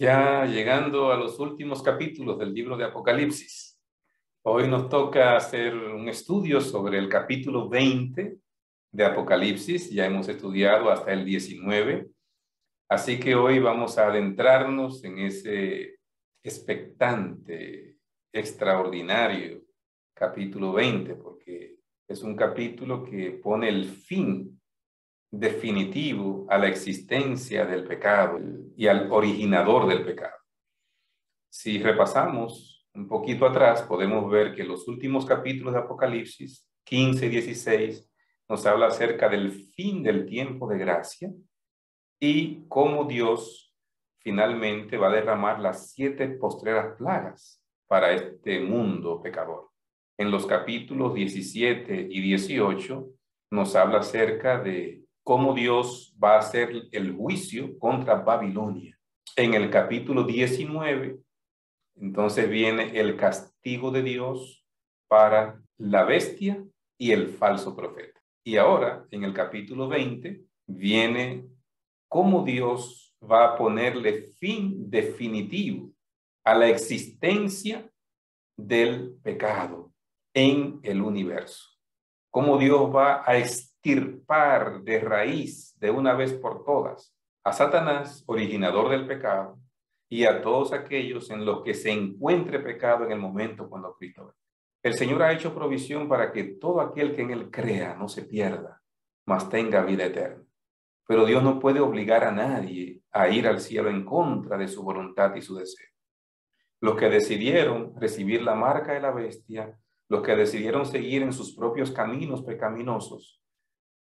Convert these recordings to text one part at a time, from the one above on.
Ya llegando a los últimos capítulos del libro de Apocalipsis. Hoy nos toca hacer un estudio sobre el capítulo 20 de Apocalipsis. Ya hemos estudiado hasta el 19. Así que hoy vamos a adentrarnos en ese expectante, extraordinario capítulo 20, porque es un capítulo que pone el fin definitivo a la existencia del pecado y al originador del pecado. Si repasamos un poquito atrás, podemos ver que los últimos capítulos de Apocalipsis, 15 y 16, nos habla acerca del fin del tiempo de gracia y cómo Dios finalmente va a derramar las 7 postreras plagas para este mundo pecador. En los capítulos 17 y 18 nos habla acerca de cómo Dios va a hacer el juicio contra Babilonia. En el capítulo 19, entonces viene el castigo de Dios para la bestia y el falso profeta. Y ahora, en el capítulo 20, viene cómo Dios va a ponerle fin definitivo a la existencia del pecado en el universo. Cómo Dios va a extirpar de raíz, de una vez por todas, a Satanás, originador del pecado, y a todos aquellos en los que se encuentre pecado en el momento cuando Cristo venga. El Señor ha hecho provisión para que todo aquel que en Él crea no se pierda, mas tenga vida eterna. Pero Dios no puede obligar a nadie a ir al cielo en contra de su voluntad y su deseo. Los que decidieron recibir la marca de la bestia, los que decidieron seguir en sus propios caminos pecaminosos,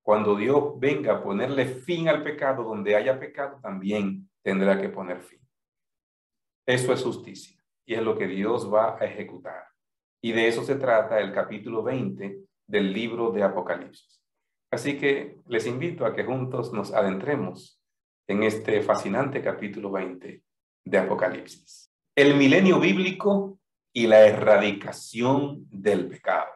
cuando Dios venga a ponerle fin al pecado, donde haya pecado, también tendrá que poner fin. Eso es justicia y es lo que Dios va a ejecutar. Y de eso se trata el capítulo 20 del libro de Apocalipsis. Así que les invito a que juntos nos adentremos en este fascinante capítulo 20 de Apocalipsis. El milenio bíblico y la erradicación del pecado.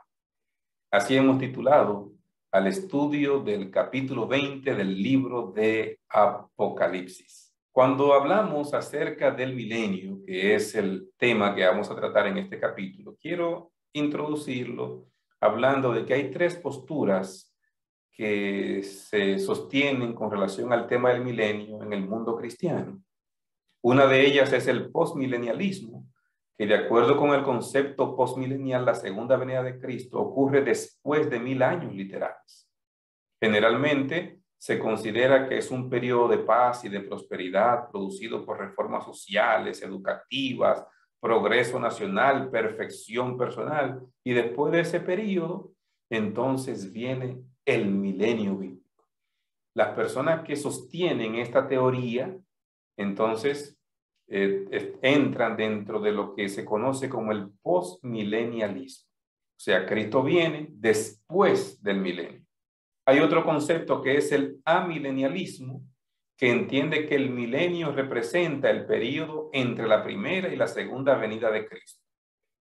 Así hemos titulado al estudio del capítulo 20 del libro de Apocalipsis. Cuando hablamos acerca del milenio, que es el tema que vamos a tratar en este capítulo, quiero introducirlo hablando de que hay 3 posturas que se sostienen con relación al tema del milenio en el mundo cristiano. Una de ellas es el postmilenialismo, que de acuerdo con el concepto postmilenial, la segunda venida de Cristo ocurre después de 1000 años literales. Generalmente se considera que es un periodo de paz y de prosperidad producido por reformas sociales, educativas, progreso nacional, perfección personal. Y después de ese periodo, entonces viene el milenio bíblico. Las personas que sostienen esta teoría, entonces, entran dentro de lo que se conoce como el postmilenialismo. O sea, Cristo viene después del milenio. Hay otro concepto que es el amilenialismo, que entiende que el milenio representa el periodo entre la primera y la segunda venida de Cristo.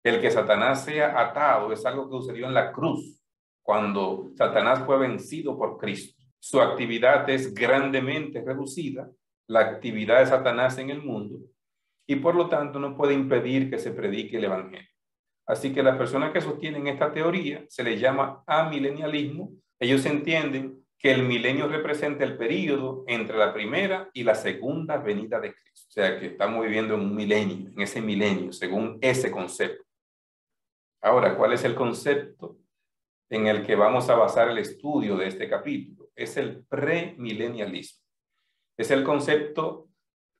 El que Satanás sea atado es algo que sucedió en la cruz, cuando Satanás fue vencido por Cristo. Su actividad es grandemente reducida, la actividad de Satanás en el mundo, y por lo tanto no puede impedir que se predique el evangelio. Así que las personas que sostienen esta teoría se les llama amilenialismo. Ellos entienden que el milenio representa el periodo entre la primera y la segunda venida de Cristo. O sea, que estamos viviendo en un milenio, en ese milenio, según ese concepto. Ahora, ¿cuál es el concepto en el que vamos a basar el estudio de este capítulo? Es el premilenialismo. Es el concepto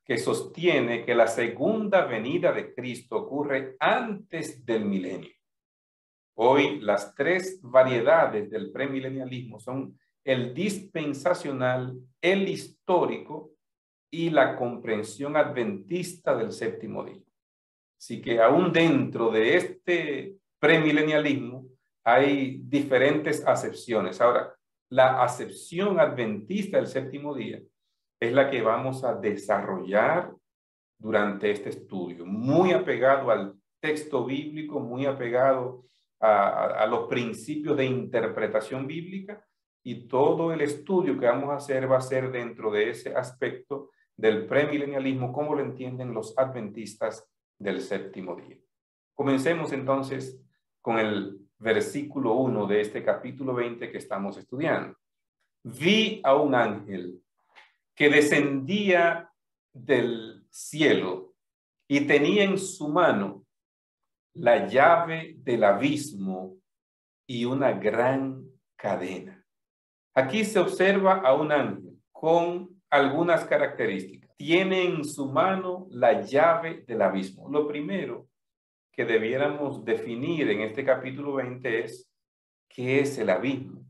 que sostiene que la segunda venida de Cristo ocurre antes del milenio. Hoy las 3 variedades del premilenialismo son el dispensacional, el histórico y la comprensión adventista del séptimo día. Así que aún dentro de este premilenialismo hay diferentes acepciones. Ahora, la acepción adventista del séptimo día es la que vamos a desarrollar durante este estudio, muy apegado al texto bíblico, muy apegado a los principios de interpretación bíblica, y todo el estudio que vamos a hacer va a ser dentro de ese aspecto del premilenialismo como lo entienden los adventistas del séptimo día. Comencemos entonces con el versículo 1 de este capítulo 20 que estamos estudiando. Vi a un ángel que descendía del cielo y tenía en su mano la llave del abismo y una gran cadena. Aquí se observa a un ángel con algunas características. Tiene en su mano la llave del abismo. Lo primero que debiéramos definir en este capítulo 20 es ¿qué es el abismo?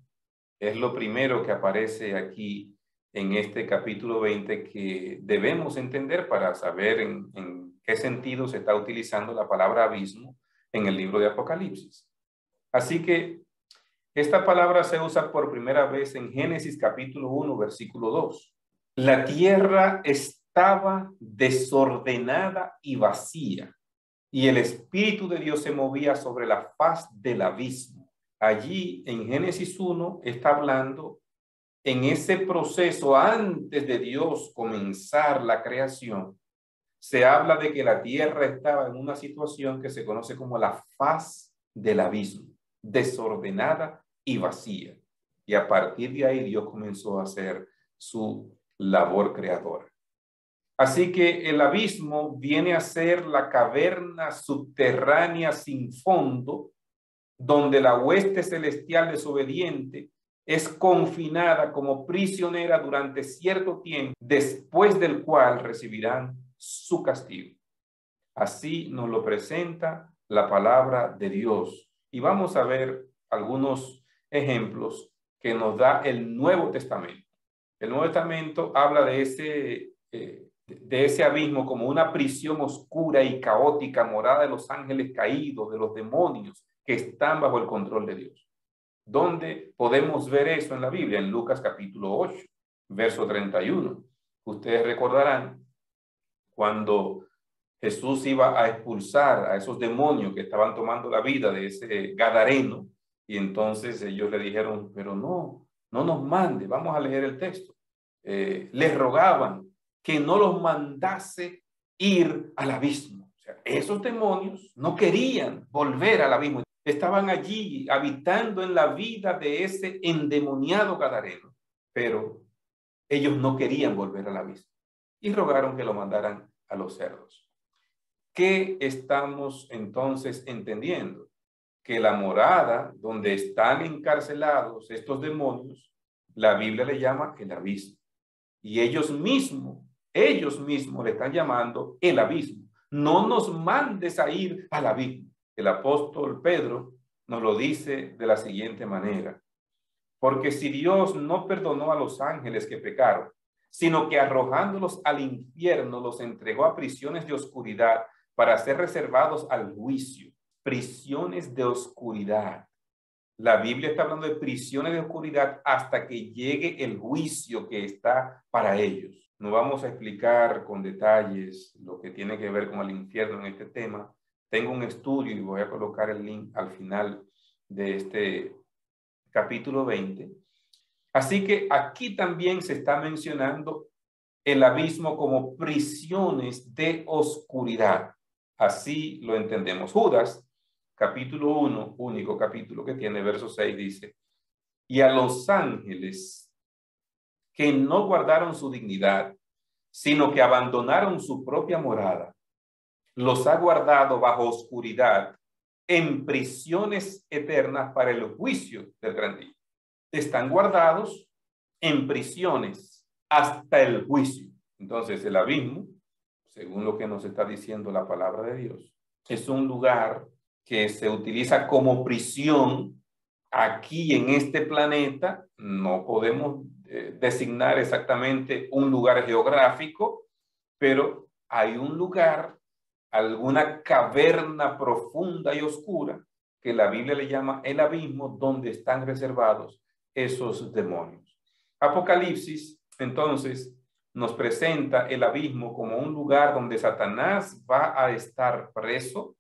Es lo primero que aparece aquí en este capítulo 20 que debemos entender para saber en qué sentido se está utilizando la palabra abismo en el libro de Apocalipsis. Así que esta palabra se usa por primera vez en Génesis capítulo 1, versículo 2. La tierra estaba desordenada y vacía, y el Espíritu de Dios se movía sobre la faz del abismo. Allí en Génesis 1 está hablando en ese proceso antes de Dios comenzar la creación. Se habla de que la tierra estaba en una situación que se conoce como la faz del abismo, desordenada y vacía. Y a partir de ahí Dios comenzó a hacer su labor creadora. Así que el abismo viene a ser la caverna subterránea sin fondo, donde la hueste celestial desobediente es confinada como prisionera durante cierto tiempo, después del cual recibirán su castigo. Así nos lo presenta la palabra de Dios. Y vamos a ver algunos ejemplos que nos da el Nuevo Testamento. El Nuevo Testamento habla de ese abismo como una prisión oscura y caótica, morada de los ángeles caídos, de los demonios que están bajo el control de Dios. ¿Dónde podemos ver eso en la Biblia? En Lucas capítulo 8, verso 31. Ustedes recordarán cuando Jesús iba a expulsar a esos demonios que estaban tomando la vida de ese gadareno, y entonces ellos le dijeron, pero no nos mande, vamos a leer el texto. Les rogaban que no los mandase ir al abismo. O sea, esos demonios no querían volver al abismo. Estaban allí habitando en la vida de ese endemoniado gadareno, pero ellos no querían volver al abismo y rogaron que lo mandaran a los cerdos. ¿Qué estamos entonces entendiendo? Que la morada donde están encarcelados estos demonios, la Biblia le llama el abismo. Y ellos mismos le están llamando el abismo. No nos mandes a ir al abismo. El apóstol Pedro nos lo dice de la siguiente manera. Porque si Dios no perdonó a los ángeles que pecaron, sino que arrojándolos al infierno los entregó a prisiones de oscuridad para ser reservados al juicio. Prisiones de oscuridad. La Biblia está hablando de prisiones de oscuridad hasta que llegue el juicio que está para ellos. No vamos a explicar con detalles lo que tiene que ver con el infierno en este tema. Tengo un estudio y voy a colocar el link al final de este capítulo 20. Así que aquí también se está mencionando el abismo como prisiones de oscuridad. Así lo entendemos. Judas, capítulo 1, único capítulo que tiene, verso 6, dice, y a los ángeles que no guardaron su dignidad, sino que abandonaron su propia morada, los ha guardado bajo oscuridad en prisiones eternas para el juicio del gran día. Están guardados en prisiones hasta el juicio. Entonces el abismo, según lo que nos está diciendo la palabra de Dios, es un lugar que se utiliza como prisión aquí en este planeta. No podemos designar exactamente un lugar geográfico, pero hay un lugar, alguna caverna profunda y oscura que la Biblia le llama el abismo, donde están reservados esos demonios. Apocalipsis, entonces, nos presenta el abismo como un lugar donde Satanás va a estar preso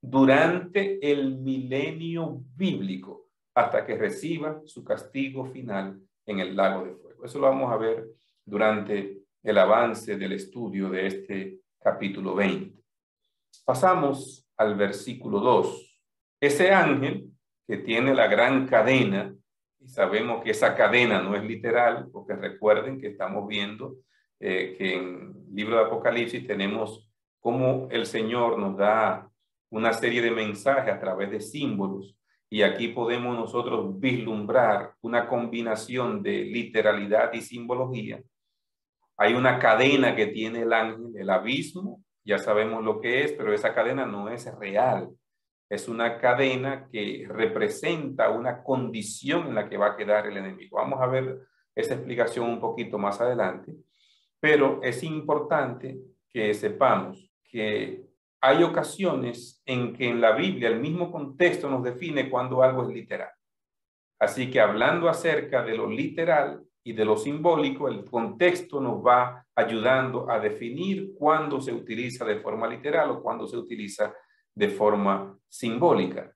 durante el milenio bíblico hasta que reciba su castigo final en el lago de fuego. Eso lo vamos a ver durante el avance del estudio de este capítulo 20. Pasamos al versículo 2. Ese ángel que tiene la gran cadena, y sabemos que esa cadena no es literal, porque recuerden que estamos viendo que en el libro de Apocalipsis tenemos cómo el Señor nos da una serie de mensajes a través de símbolos, y aquí podemos nosotros vislumbrar una combinación de literalidad y simbología. Hay una cadena que tiene el ángel, el abismo, ya sabemos lo que es, pero esa cadena no es real. Es una cadena que representa una condición en la que va a quedar el enemigo. Vamos a ver esa explicación un poquito más adelante, pero es importante que sepamos que hay ocasiones en que en la Biblia el mismo contexto nos define cuando algo es literal. Así que hablando acerca de lo literal y de lo simbólico, el contexto nos va ayudando a definir cuándo se utiliza de forma literal o cuándo se utiliza de forma simbólica.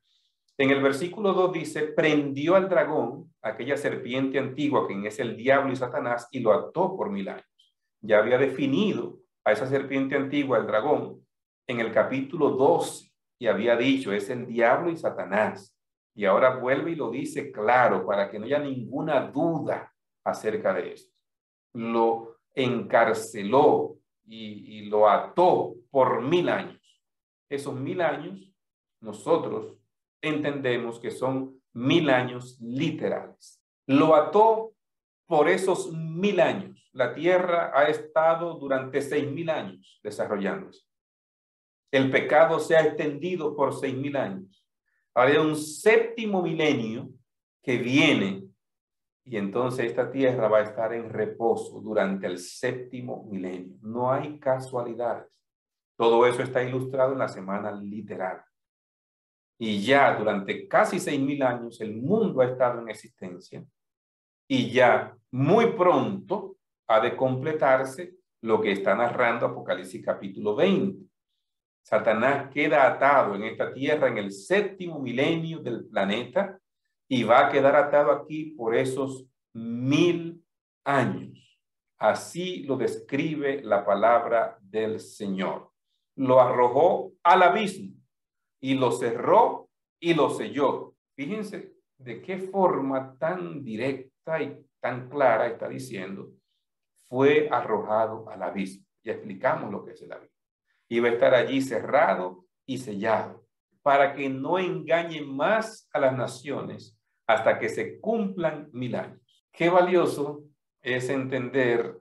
En el versículo 2 dice, prendió al dragón, aquella serpiente antigua, quien es el diablo y Satanás, y lo ató por 1000 años. Ya había definido a esa serpiente antigua, el dragón, en el capítulo 12, y había dicho, es el diablo y Satanás. Y ahora vuelve y lo dice claro, para que no haya ninguna duda acerca de esto. Lo encarceló y lo ató por 1000 años. Esos 1000 años, nosotros entendemos que son 1000 años literales. Lo ató por esos 1000 años. La tierra ha estado durante 6000 años desarrollándose. El pecado se ha extendido por 6000 años. Ahora hay un séptimo milenio que viene, y entonces esta tierra va a estar en reposo durante el séptimo milenio. No hay casualidades. Todo eso está ilustrado en la semana literal. Y ya durante casi 6000 años el mundo ha estado en existencia, y ya muy pronto ha de completarse lo que está narrando Apocalipsis capítulo 20. Satanás queda atado en esta tierra en el séptimo milenio del planeta y va a quedar atado aquí por esos 1000 años. Así lo describe la palabra del Señor. Lo arrojó al abismo y lo cerró y lo selló. Fíjense de qué forma tan directa y tan clara está diciendo, fue arrojado al abismo. Ya explicamos lo que es el abismo. Iba a estar allí cerrado y sellado, para que no engañe más a las naciones hasta que se cumplan 1000 años. Qué valioso es entender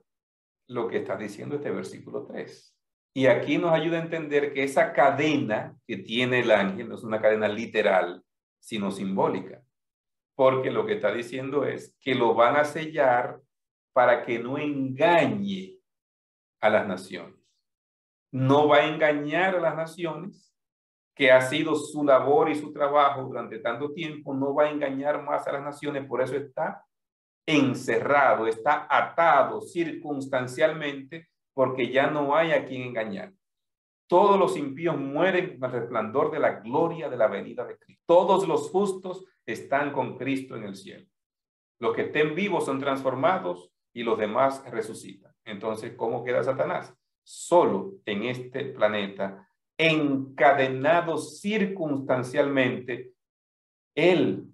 lo que está diciendo este versículo 3. Y aquí nos ayuda a entender que esa cadena que tiene el ángel no es una cadena literal, sino simbólica. Porque lo que está diciendo es que lo van a sellar para que no engañe a las naciones. No va a engañar a las naciones, que ha sido su labor y su trabajo durante tanto tiempo. No va a engañar más a las naciones, por eso está encerrado, está atado circunstancialmente, porque ya no hay a quien engañar. Todos los impíos mueren al resplandor de la gloria de la venida de Cristo. Todos los justos están con Cristo en el cielo. Los que estén vivos son transformados y los demás resucitan. Entonces, ¿cómo queda Satanás? Solo en este planeta, encadenado circunstancialmente. Él,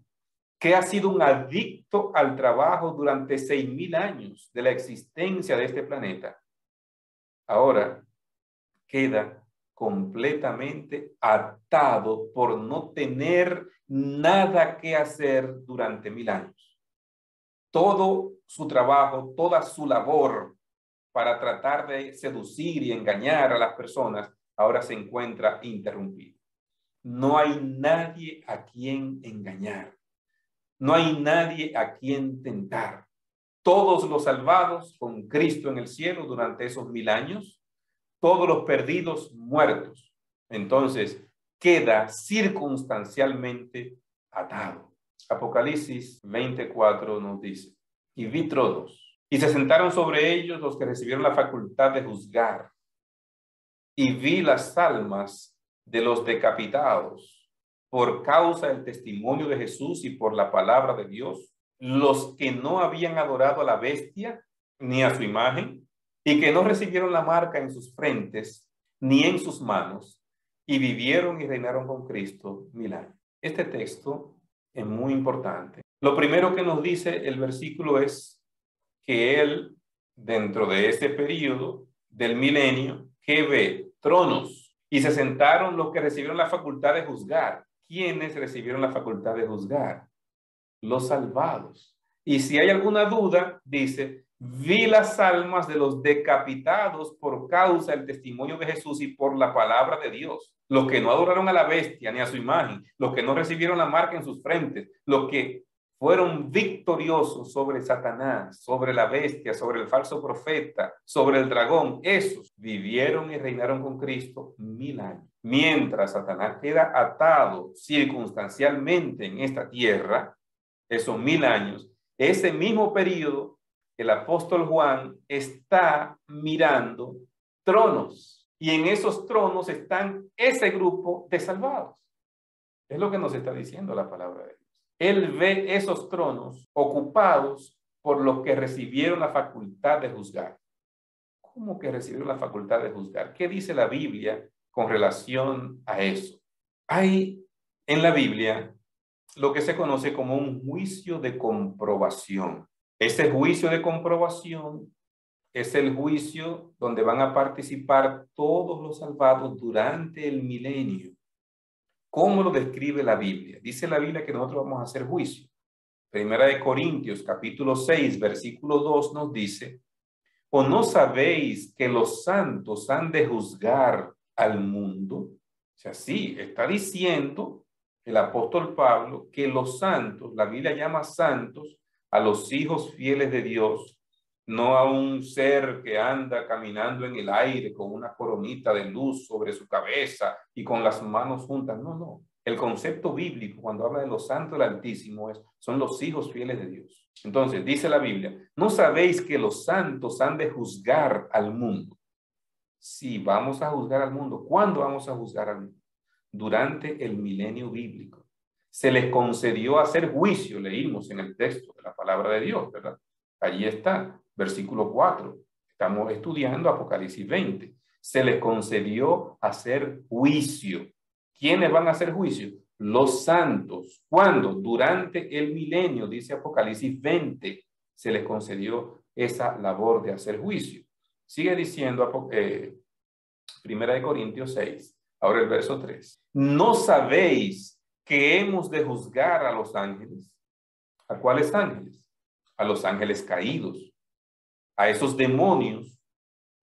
que ha sido un adicto al trabajo durante 6000 años de la existencia de este planeta, ahora queda completamente atado por no tener nada que hacer durante 1000 años. Todo su trabajo, toda su labor para tratar de seducir y engañar a las personas, ahora se encuentra interrumpido. No hay nadie a quien engañar. No hay nadie a quien tentar. Todos los salvados con Cristo en el cielo durante esos 1000 años, todos los perdidos muertos. Entonces queda circunstancialmente atado. Apocalipsis 24 nos dice, y vi tronos, y se sentaron sobre ellos los que recibieron la facultad de juzgar, y vi las almas de los decapitados por causa del testimonio de Jesús y por la palabra de Dios, los que no habían adorado a la bestia ni a su imagen, y que no recibieron la marca en sus frentes ni en sus manos, y vivieron y reinaron con Cristo 1000 años. Este texto es muy importante. Lo primero que nos dice el versículo es que él, dentro de ese periodo del milenio, que ve tronos, y se sentaron los que recibieron la facultad de juzgar. ¿Quiénes recibieron la facultad de juzgar? Los salvados. Y si hay alguna duda, dice, vi las almas de los decapitados por causa del testimonio de Jesús y por la palabra de Dios. Los que no adoraron a la bestia ni a su imagen, los que no recibieron la marca en sus frentes, los que fueron victoriosos sobre Satanás, sobre la bestia, sobre el falso profeta, sobre el dragón. Esos vivieron y reinaron con Cristo 1000 años. Mientras Satanás queda atado circunstancialmente en esta tierra, esos 1000 años, ese mismo periodo, el apóstol Juan está mirando tronos, y en esos tronos están ese grupo de salvados. Es lo que nos está diciendo la palabra de Dios. Él ve esos tronos ocupados por los que recibieron la facultad de juzgar. ¿Cómo que recibieron la facultad de juzgar? ¿Qué dice la Biblia con relación a eso? Hay en la Biblia lo que se conoce como un juicio de comprobación. Ese juicio de comprobación es el juicio donde van a participar todos los salvados durante el milenio. ¿Cómo lo describe la Biblia? Dice la Biblia que nosotros vamos a hacer juicio. Primera de Corintios, capítulo 6, versículo 2 nos dice, ¿o no sabéis que los santos han de juzgar al mundo? O sea, sí, está diciendo el apóstol Pablo que los santos, la Biblia llama santos a los hijos fieles de Dios, no a un ser que anda caminando en el aire con una coronita de luz sobre su cabeza y con las manos juntas. No, no. El concepto bíblico cuando habla de los santos del Altísimo son los hijos fieles de Dios. Entonces, dice la Biblia, ¿no sabéis que los santos han de juzgar al mundo? Sí, vamos a juzgar al mundo. ¿Cuándo vamos a juzgar al mundo? Durante el milenio bíblico. Se les concedió hacer juicio, leímos en el texto de la palabra de Dios, ¿verdad? Allí está, versículo 4. Estamos estudiando Apocalipsis 20. Se les concedió hacer juicio. ¿Quiénes van a hacer juicio? Los santos. ¿Cuándo? Durante el milenio, dice Apocalipsis 20, se les concedió esa labor de hacer juicio. Sigue diciendo Primera de Corintios 6, ahora el verso 3. ¿No sabéis que hemos de juzgar a los ángeles? ¿A cuáles ángeles? A los ángeles caídos, a esos demonios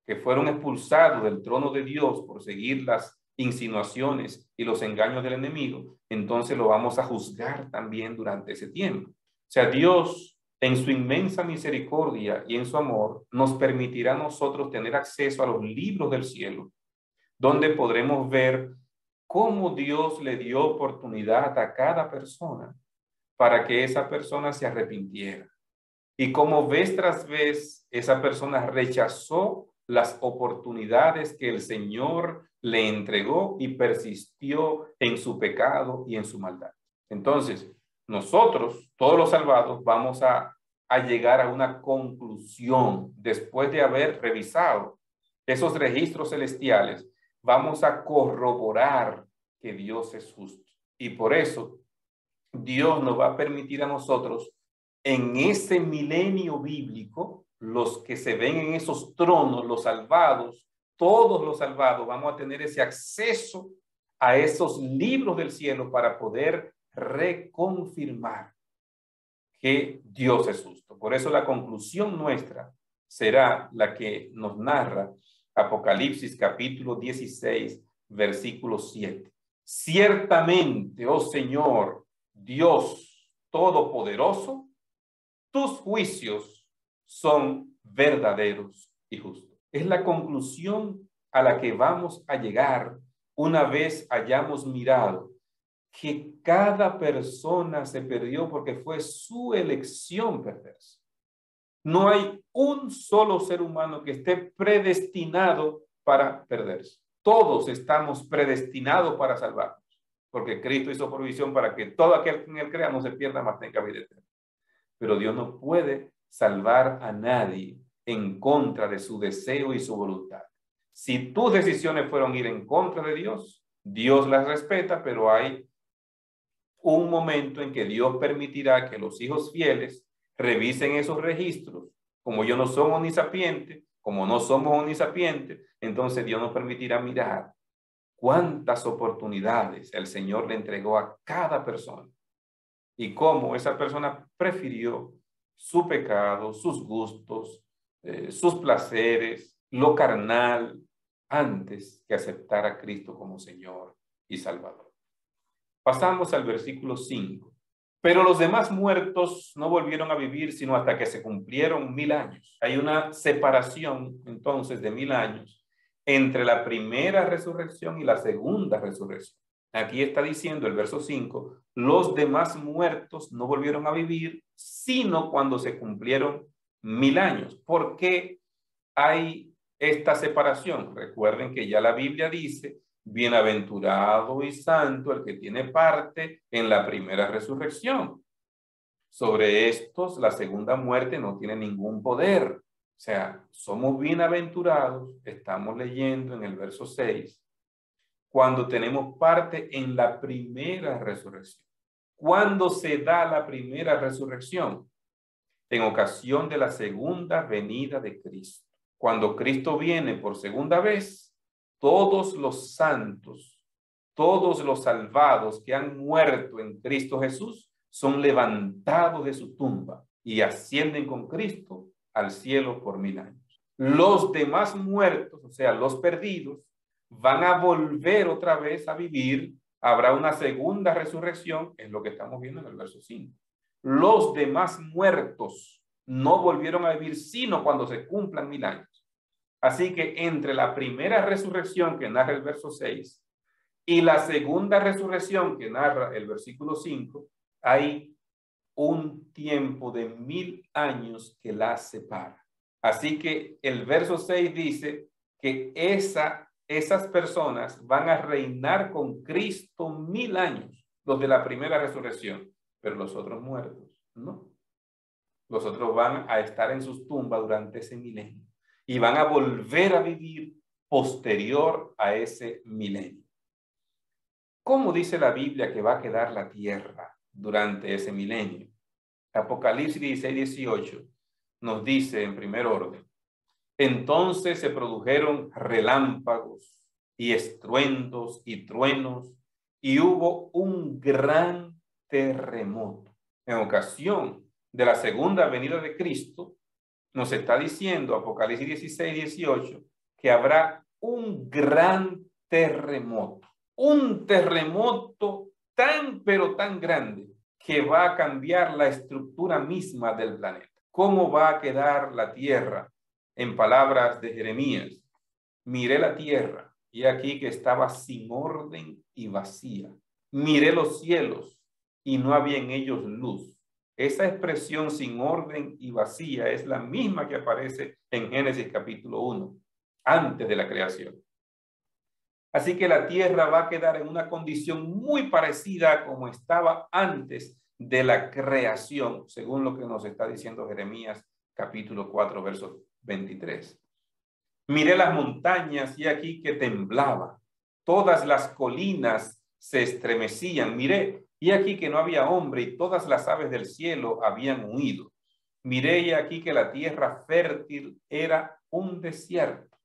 que fueron expulsados del trono de Dios por seguir las insinuaciones y los engaños del enemigo. Entonces lo vamos a juzgar también durante ese tiempo. O sea, Dios en su inmensa misericordia y en su amor nos permitirá a nosotros tener acceso a los libros del cielo, donde podremos ver cómo Dios le dio oportunidad a cada persona para que esa persona se arrepintiera. Y como vez tras vez esa persona rechazó las oportunidades que el Señor le entregó y persistió en su pecado y en su maldad. Entonces, nosotros, todos los salvados, vamos a llegar a una conclusión después de haber revisado esos registros celestiales. Vamos a corroborar que Dios es justo. Y por eso Dios nos va a permitir a nosotros en ese milenio bíblico, los que se ven en esos tronos, los salvados, todos los salvados, vamos a tener ese acceso a esos libros del cielo para poder reconfirmar que Dios es justo. Por eso la conclusión nuestra será la que nos narra Apocalipsis capítulo 16, versículo 7. Ciertamente, oh Señor, Dios Todopoderoso, tus juicios son verdaderos y justos. Es la conclusión a la que vamos a llegar una vez hayamos mirado que cada persona se perdió porque fue su elección perversa. No hay un solo ser humano que esté predestinado para perderse. Todos estamos predestinados para salvarnos, porque Cristo hizo provisión para que todo aquel que en él crea no se pierda, mas tenga vida eterna. Pero Dios no puede salvar a nadie en contra de su deseo y su voluntad. Si tus decisiones fueron ir en contra de Dios, Dios las respeta, pero hay un momento en que Dios permitirá que los hijos fieles revisen esos registros. Como yo no soy omnisapiente, como no somos omnisapientes, entonces Dios nos permitirá mirar cuántas oportunidades el Señor le entregó a cada persona y cómo esa persona prefirió su pecado, sus gustos, sus placeres, lo carnal, antes que aceptar a Cristo como Señor y Salvador. Pasamos al versículo 5. Pero los demás muertos no volvieron a vivir sino hasta que se cumplieron 1000 años. Hay una separación entonces de 1000 años entre la primera resurrección y la segunda resurrección. Aquí está diciendo el verso 5, los demás muertos no volvieron a vivir sino cuando se cumplieron 1000 años. ¿Por qué hay esta separación? Recuerden que ya la Biblia dice: bienaventurado y santo el que tiene parte en la primera resurrección. Sobre estos, la segunda muerte no tiene ningún poder. O sea, somos bienaventurados, estamos leyendo en el verso 6, cuando tenemos parte en la primera resurrección. ¿Cuándo se da la primera resurrección? En ocasión de la segunda venida de Cristo. Cuando Cristo viene por segunda vez, todos los santos, todos los salvados que han muerto en Cristo Jesús son levantados de su tumba y ascienden con Cristo al cielo por 1000 años. Los demás muertos, o sea, los perdidos, van a volver otra vez a vivir. Habrá una segunda resurrección, es lo que estamos viendo en el verso 5. Los demás muertos no volvieron a vivir sino cuando se cumplan 1000 años. Así que entre la primera resurrección que narra el verso 6 y la segunda resurrección que narra el versículo 5, hay un tiempo de 1000 años que la separa. Así que el verso 6 dice que esas personas van a reinar con Cristo 1000 años, los de la primera resurrección, pero los otros muertos no. Los otros van a estar en sus tumbas durante ese milenio y van a volver a vivir posterior a ese milenio. ¿Cómo dice la Biblia que va a quedar la tierra durante ese milenio? Apocalipsis 16:18 nos dice en primer orden: entonces se produjeron relámpagos y estruendos y truenos y hubo un gran terremoto. En ocasión de la segunda venida de Cristo, nos está diciendo Apocalipsis 16:18 que habrá un gran terremoto. Un terremoto tan pero tan grande que va a cambiar la estructura misma del planeta. ¿Cómo va a quedar la tierra? En palabras de Jeremías: miré la tierra y aquí que estaba sin orden y vacía. Miré los cielos y no había en ellos luz. Esa expresión sin orden y vacía es la misma que aparece en Génesis capítulo 1, antes de la creación. Así que la tierra va a quedar en una condición muy parecida a como estaba antes de la creación, según lo que nos está diciendo Jeremías capítulo 4, verso 23. Miré las montañas y aquí que temblaba. Todas las colinas se estremecían. Miré y aquí que no había hombre y todas las aves del cielo habían huido. Miré y aquí que la tierra fértil era un desierto.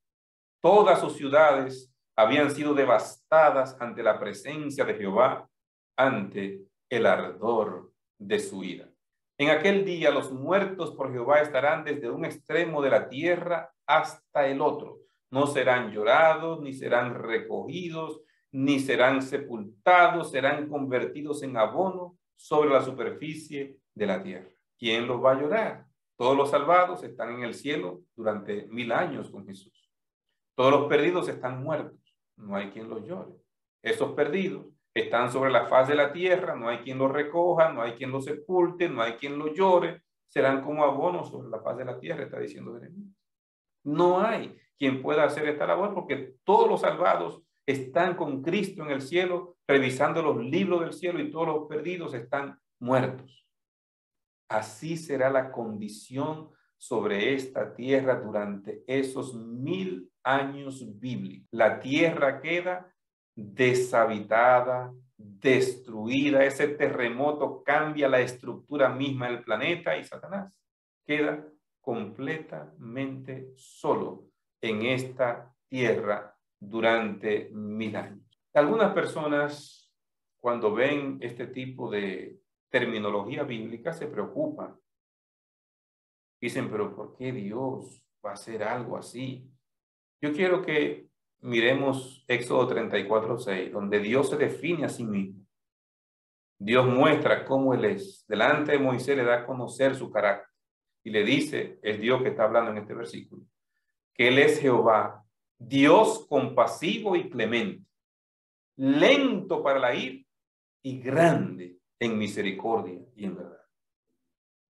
Todas sus ciudades habían sido devastadas ante la presencia de Jehová, ante el ardor de su ira. En aquel día los muertos por Jehová estarán desde un extremo de la tierra hasta el otro. No serán llorados, ni serán recogidos, ni serán sepultados, serán convertidos en abono sobre la superficie de la tierra. ¿Quién los va a llorar? Todos los salvados están en el cielo durante 1000 años con Jesús. Todos los perdidos están muertos. No hay quien los llore. Esos perdidos están sobre la faz de la tierra, no hay quien los recoja, no hay quien los sepulte, no hay quien los llore, serán como abonos sobre la faz de la tierra, está diciendo Jeremías. No hay quien pueda hacer esta labor porque todos los salvados están con Cristo en el cielo, revisando los libros del cielo y todos los perdidos están muertos. Así será la condición sobre esta tierra durante esos 1000 años bíblicos. La tierra queda deshabitada, destruida. Ese terremoto cambia la estructura misma del planeta y Satanás queda completamente solo en esta tierra durante 1000 años. Algunas personas, cuando ven este tipo de terminología bíblica, se preocupan. Dicen, pero ¿por qué Dios va a hacer algo así? Yo quiero que miremos Éxodo 34:6, donde Dios se define a sí mismo. Dios muestra cómo Él es. Delante de Moisés le da a conocer su carácter. Y le dice, es Dios que está hablando en este versículo, que Él es Jehová, Dios compasivo y clemente, lento para la ira y grande en misericordia y en verdad.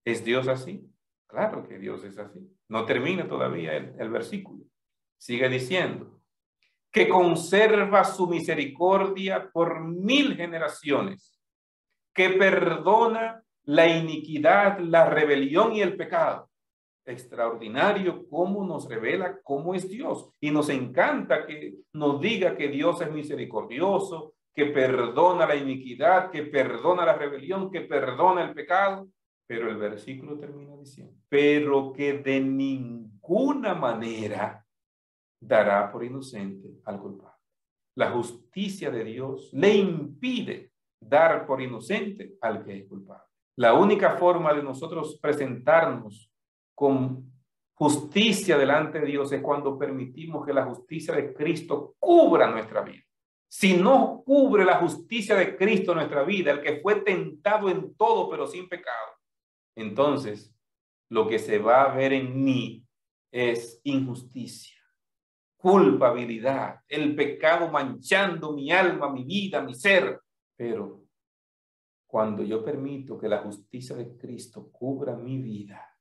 ¿Es Dios así? Claro que Dios es así. No termina todavía el versículo. Sigue diciendo que conserva su misericordia por 1000 generaciones, que perdona la iniquidad, la rebelión y el pecado. Extraordinario cómo nos revela cómo es Dios. Y nos encanta que nos diga que Dios es misericordioso, que perdona la iniquidad, que perdona la rebelión, que perdona el pecado. Pero el versículo termina diciendo, pero que de ninguna manera dará por inocente al culpable. La justicia de Dios le impide dar por inocente al que es culpable. La única forma de nosotros presentarnos con justicia delante de Dios es cuando permitimos que la justicia de Cristo cubra nuestra vida. Si no cubre la justicia de Cristo nuestra vida, el que fue tentado en todo pero sin pecado, entonces lo que se va a ver en mí es injusticia, culpabilidad, el pecado manchando mi alma, mi vida, mi ser. Pero cuando yo permito que la justicia de Cristo cubra mi vida,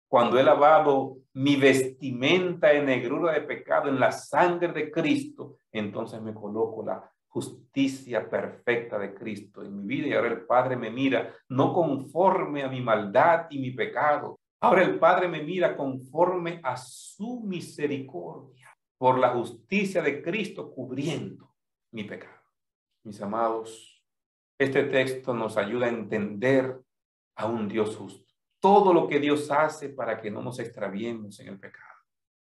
cuando he lavado mi vestimenta en negrura de pecado en la sangre de Cristo, entonces me coloco la justicia perfecta de Cristo en mi vida. Y ahora el Padre me mira no conforme a mi maldad y mi pecado. Ahora el Padre me mira conforme a su misericordia, por la justicia de Cristo cubriendo mi pecado. Mis amados, este texto nos ayuda a entender a un Dios justo. Todo lo que Dios hace para que no nos extraviemos en el pecado.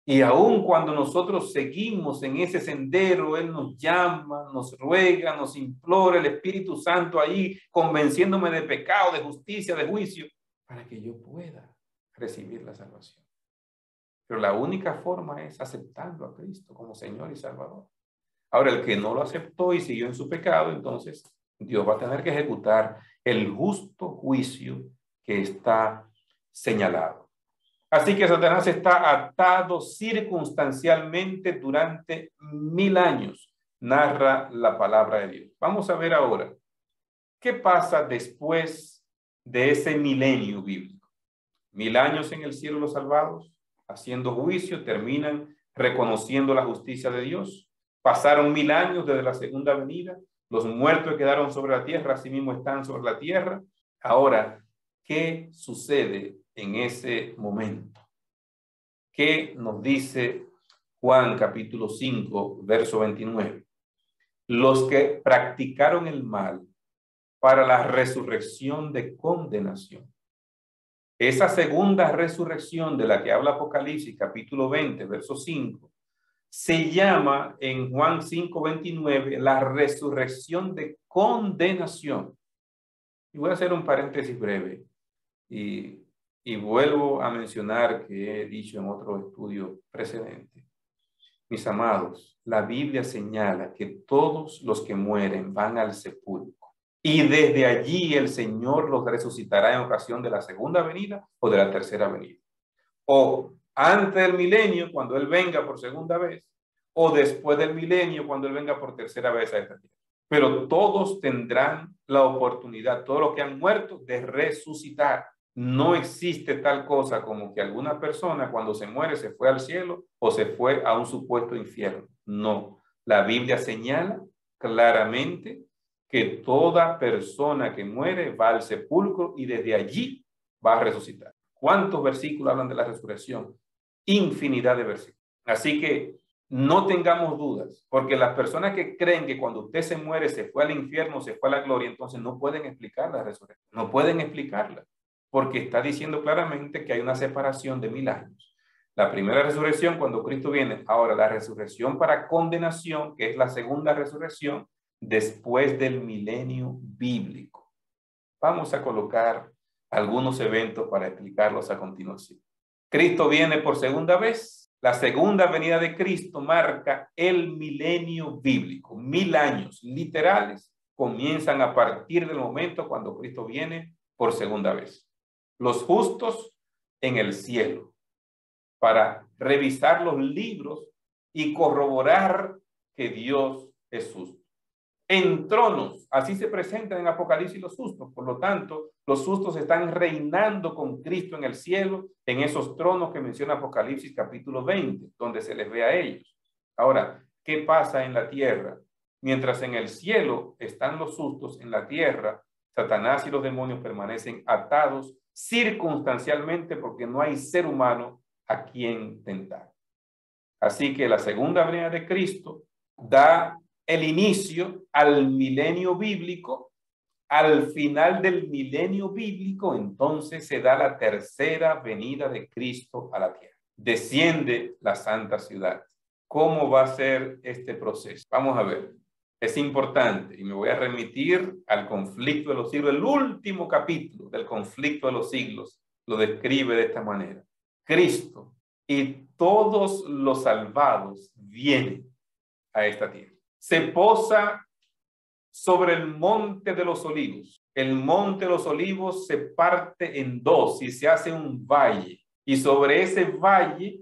Y aun cuando nosotros seguimos en ese sendero, Él nos llama, nos ruega, nos implora, el Espíritu Santo ahí convenciéndome de pecado, de justicia, de juicio, para que yo pueda recibir la salvación. Pero la única forma es aceptando a Cristo como Señor y Salvador. Ahora, el que no lo aceptó y siguió en su pecado, entonces Dios va a tener que ejecutar el justo juicio que está señalado. Así que Satanás está atado circunstancialmente durante 1000 años, narra la palabra de Dios. Vamos a ver ahora, ¿qué pasa después de ese milenio bíblico? 1000 años en el cielo los salvados, haciendo juicio, terminan reconociendo la justicia de Dios. Pasaron 1000 años desde la segunda venida, los muertos que quedaron sobre la tierra, asimismo están sobre la tierra. Ahora, ¿qué sucede en ese momento? ¿Qué nos dice Juan capítulo 5, verso 29? Los que practicaron el mal para la resurrección de condenación. Esa segunda resurrección de la que habla Apocalipsis capítulo 20, verso 5, se llama en Juan 5, 29 la resurrección de condenación. Y voy a hacer un paréntesis breve y vuelvo a mencionar que he dicho en otro estudio precedente. Mis amados, la Biblia señala que todos los que mueren van al sepulcro y desde allí el Señor los resucitará en ocasión de la segunda venida o de la tercera venida. O antes del milenio, cuando Él venga por segunda vez, o después del milenio, cuando Él venga por tercera vez a esta tierra. Pero todos tendrán la oportunidad, todos los que han muerto, de resucitar. No existe tal cosa como que alguna persona cuando se muere se fue al cielo o se fue a un supuesto infierno. No, la Biblia señala claramente que toda persona que muere va al sepulcro y desde allí va a resucitar. ¿Cuántos versículos hablan de la resurrección? Infinidad de versículos. Así que no tengamos dudas, porque las personas que creen que cuando usted se muere se fue al infierno, se fue a la gloria, entonces no pueden explicar la resurrección, no pueden explicarla, porque está diciendo claramente que hay una separación de 1000 años. La primera resurrección cuando Cristo viene, ahora la resurrección para condenación, que es la segunda resurrección después del milenio bíblico. Vamos a colocar algunos eventos para explicarlos a continuación. Cristo viene por segunda vez. La segunda venida de Cristo marca el milenio bíblico. 1000 años literales comienzan a partir del momento cuando Cristo viene por segunda vez. Los justos en el cielo para revisar los libros y corroborar que Dios es justo. En tronos, así se presentan en Apocalipsis los justos. Por lo tanto, los justos están reinando con Cristo en el cielo, en esos tronos que menciona Apocalipsis capítulo 20, donde se les ve a ellos. Ahora, ¿qué pasa en la tierra? Mientras en el cielo están los justos, en la tierra, Satanás y los demonios permanecen atados circunstancialmente porque no hay ser humano a quien tentar. Así que la segunda venida de Cristo da el inicio al milenio bíblico. Al final del milenio bíblico, entonces se da la tercera venida de Cristo a la tierra. Desciende la santa ciudad. ¿Cómo va a ser este proceso? Vamos a ver. Es importante y me voy a remitir al conflicto de los siglos. El último capítulo del conflicto de los siglos lo describe de esta manera. Cristo y todos los salvados vienen a esta tierra. Se posa sobre el monte de los olivos. El monte de los olivos se parte en dos y se hace un valle. Y sobre ese valle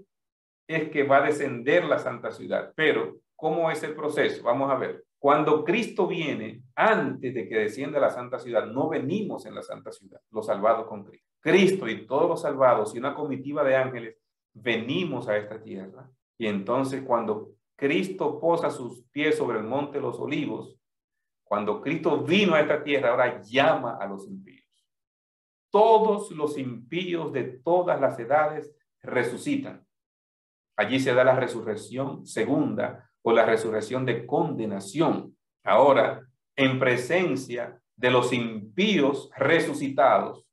es que va a descender la santa ciudad. Pero, ¿cómo es el proceso? Vamos a ver. Cuando Cristo viene, antes de que descienda la santa ciudad, no venimos en la santa ciudad, los salvados con Cristo. Cristo y todos los salvados y una comitiva de ángeles venimos a esta tierra. Y entonces cuando Cristo posa sus pies sobre el monte de los olivos, cuando Cristo vino a esta tierra, ahora llama a los impíos. Todos los impíos de todas las edades resucitan. Allí se da la resurrección segunda o la resurrección de condenación. Ahora, en presencia de los impíos resucitados,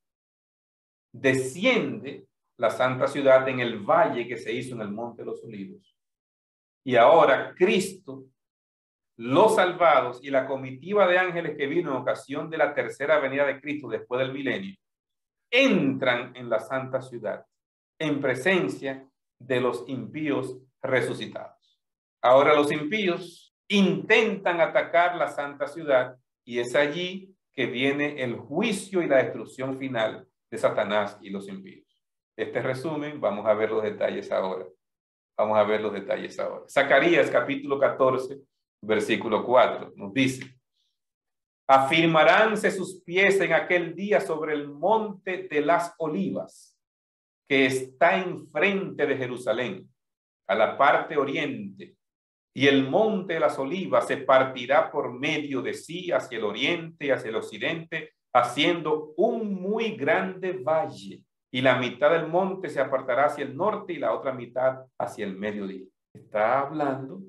desciende la santa ciudad en el valle que se hizo en el monte de los olivos. Y ahora Cristo, los salvados y la comitiva de ángeles que vino en ocasión de la tercera venida de Cristo después del milenio, entran en la santa ciudad en presencia de los impíos resucitados. Ahora los impíos intentan atacar la santa ciudad y es allí que viene el juicio y la destrucción final de Satanás y los impíos. Este resumen, vamos a ver los detalles ahora. Vamos a ver los detalles ahora. Zacarías capítulo 14, versículo 4, nos dice: afirmaránse sus pies en aquel día sobre el monte de las olivas, que está enfrente de Jerusalén, a la parte oriente, y el monte de las olivas se partirá por medio de sí hacia el oriente y hacia el occidente, haciendo un muy grande valle, y la mitad del monte se apartará hacia el norte y la otra mitad hacia el mediodía. Está hablando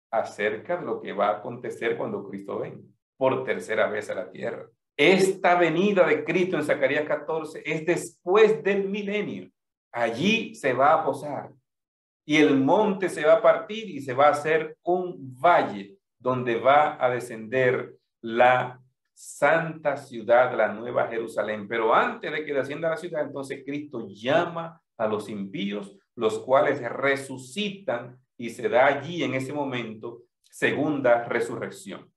acerca de lo que va a acontecer cuando Cristo venga por tercera vez a la tierra. Esta venida de Cristo en Zacarías 14 es después del milenio. Allí se va a posar y el monte se va a partir y se va a hacer un valle donde va a descender la santa ciudad, la nueva Jerusalén. Pero antes de que descienda la ciudad, entonces Cristo llama a los impíos, los cuales resucitan y se da allí en ese momento segunda resurrección.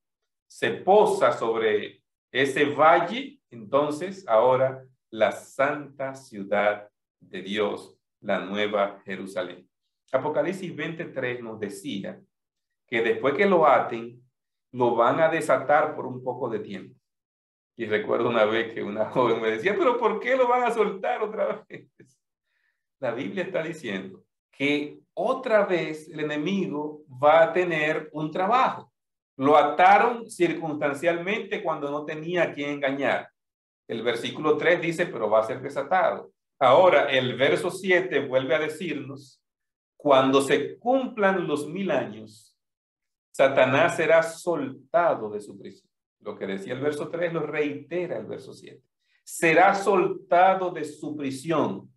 Se posa sobre ese valle, entonces ahora la santa ciudad de Dios, la nueva Jerusalén. Apocalipsis 23 nos decía que después que lo aten, lo van a desatar por un poco de tiempo. Y recuerdo una vez que una joven me decía, pero ¿por qué lo van a soltar otra vez? La Biblia está diciendo que otra vez el enemigo va a tener un trabajo. Lo ataron circunstancialmente cuando no tenía a quien engañar. El versículo 3 dice, pero va a ser desatado. Ahora, el verso 7 vuelve a decirnos, cuando se cumplan los 1000 años, Satanás será soltado de su prisión. Lo que decía el verso 3 lo reitera el verso 7. Será soltado de su prisión.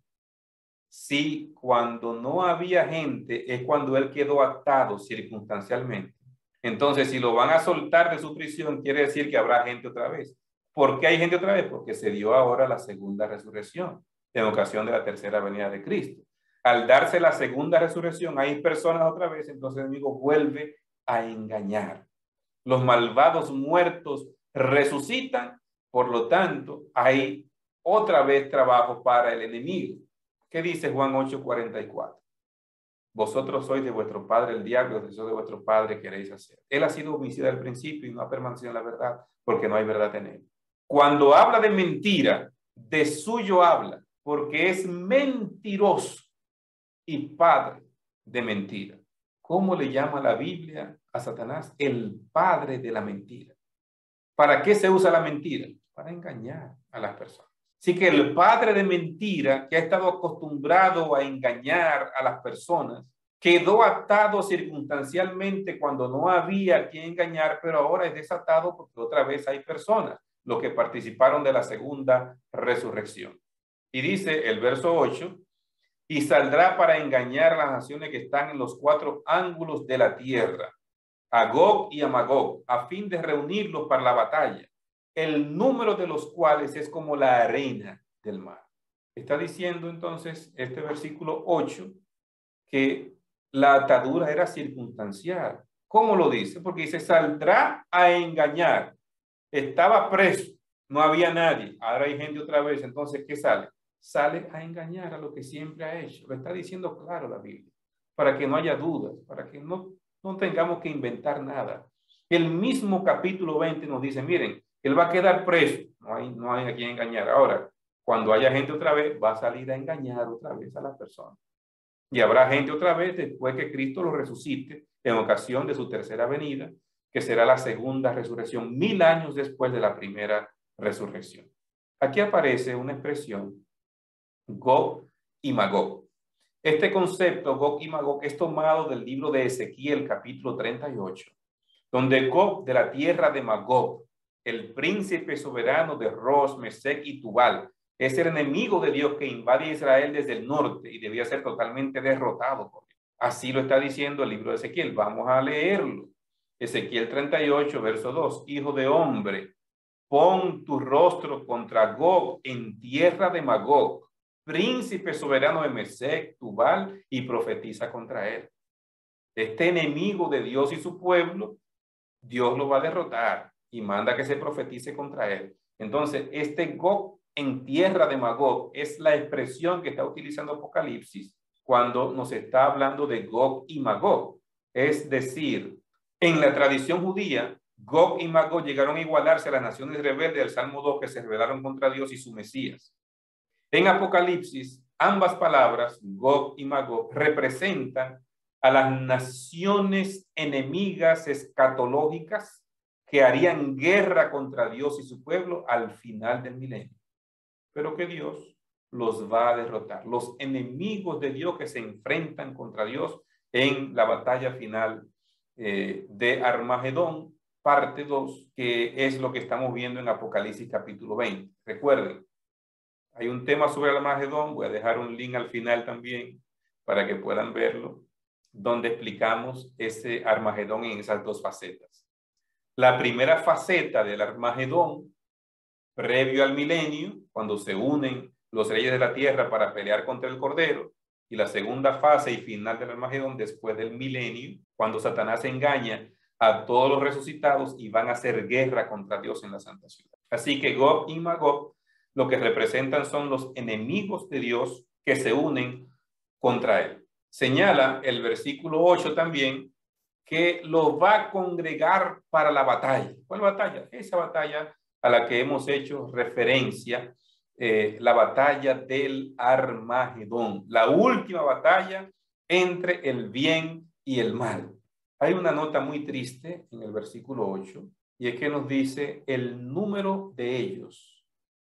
Sí, cuando no había gente es cuando él quedó atado circunstancialmente. Entonces, si lo van a soltar de su prisión, quiere decir que habrá gente otra vez. ¿Por qué hay gente otra vez? Porque se dio ahora la segunda resurrección en ocasión de la tercera venida de Cristo. Al darse la segunda resurrección, hay personas otra vez, entonces el enemigo vuelve a engañar. Los malvados muertos resucitan, por lo tanto, hay otra vez trabajo para el enemigo. ¿Qué dice Juan 8:44? Vosotros sois de vuestro padre el diablo, los deseos de vuestro padre queréis hacer. Él ha sido homicida al principio y no ha permanecido en la verdad, porque no hay verdad en él. Cuando habla de mentira, de suyo habla, porque es mentiroso y padre de mentira. ¿Cómo le llama la Biblia a Satanás? El padre de la mentira. ¿Para qué se usa la mentira? Para engañar a las personas. Así que el padre de mentira, que ha estado acostumbrado a engañar a las personas, quedó atado circunstancialmente cuando no había quien engañar, pero ahora es desatado porque otra vez hay personas, los que participaron de la segunda resurrección. Y dice el verso 8, y saldrá para engañar a las naciones que están en los 4 ángulos de la tierra, a Gog y a Magog, a fin de reunirlos para la batalla, el número de los cuales es como la arena del mar. Está diciendo entonces este versículo 8 que la atadura era circunstancial. ¿Cómo lo dice? Porque dice, saldrá a engañar. Estaba preso, no había nadie, ahora hay gente otra vez, entonces ¿qué sale? Sale a engañar a lo que siempre ha hecho. Lo está diciendo claro la Biblia, para que no haya dudas, para que no tengamos que inventar nada. El mismo capítulo 20 nos dice, miren, él va a quedar preso, no hay a quien engañar. Ahora, cuando haya gente otra vez, va a salir a engañar otra vez a las personas. Y habrá gente otra vez después que Cristo lo resucite en ocasión de su tercera venida, que será la segunda resurrección, 1000 años después de la primera resurrección. Aquí aparece una expresión, Gog y Magog. Este concepto, Gog y Magog, es tomado del libro de Ezequiel, capítulo 38, donde Gog, de la tierra de Magog, el príncipe soberano de Ros, Mesec y Tubal, es el enemigo de Dios que invade a Israel desde el norte y debía ser totalmente derrotado por Dios. Así lo está diciendo el libro de Ezequiel. Vamos a leerlo. Ezequiel 38, verso 2. Hijo de hombre, pon tu rostro contra Gog en tierra de Magog, príncipe soberano de Mesec, Tubal, y profetiza contra él. Este enemigo de Dios y su pueblo, Dios lo va a derrotar y manda que se profetice contra él. Entonces, este Gog en tierra de Magog es la expresión que está utilizando Apocalipsis cuando nos está hablando de Gog y Magog. Es decir, en la tradición judía, Gog y Magog llegaron a igualarse a las naciones rebeldes del Salmo 2 que se rebelaron contra Dios y su Mesías. En Apocalipsis, ambas palabras, Gog y Magog, representan a las naciones enemigas escatológicas que harían guerra contra Dios y su pueblo al final del milenio. Pero que Dios los va a derrotar. Los enemigos de Dios que se enfrentan contra Dios en la batalla final de Armagedón, parte 2, que es lo que estamos viendo en Apocalipsis capítulo 20. Recuerden, hay un tema sobre el Armagedón, voy a dejar un link al final también para que puedan verlo, donde explicamos ese Armagedón en esas 2 facetas. La primera faceta del Armagedón, previo al milenio, cuando se unen los reyes de la tierra para pelear contra el Cordero, y la segunda fase y final del Armagedón, después del milenio, cuando Satanás engaña a todos los resucitados y van a hacer guerra contra Dios en la Santa Ciudad. Así que Gog y Magog lo que representan son los enemigos de Dios que se unen contra él. Señala el versículo 8 también que lo va a congregar para la batalla. ¿Cuál batalla? Esa batalla a la que hemos hecho referencia, la batalla del Armagedón, la última batalla entre el bien y el mal. Hay una nota muy triste en el versículo 8 y es que nos dice el número de ellos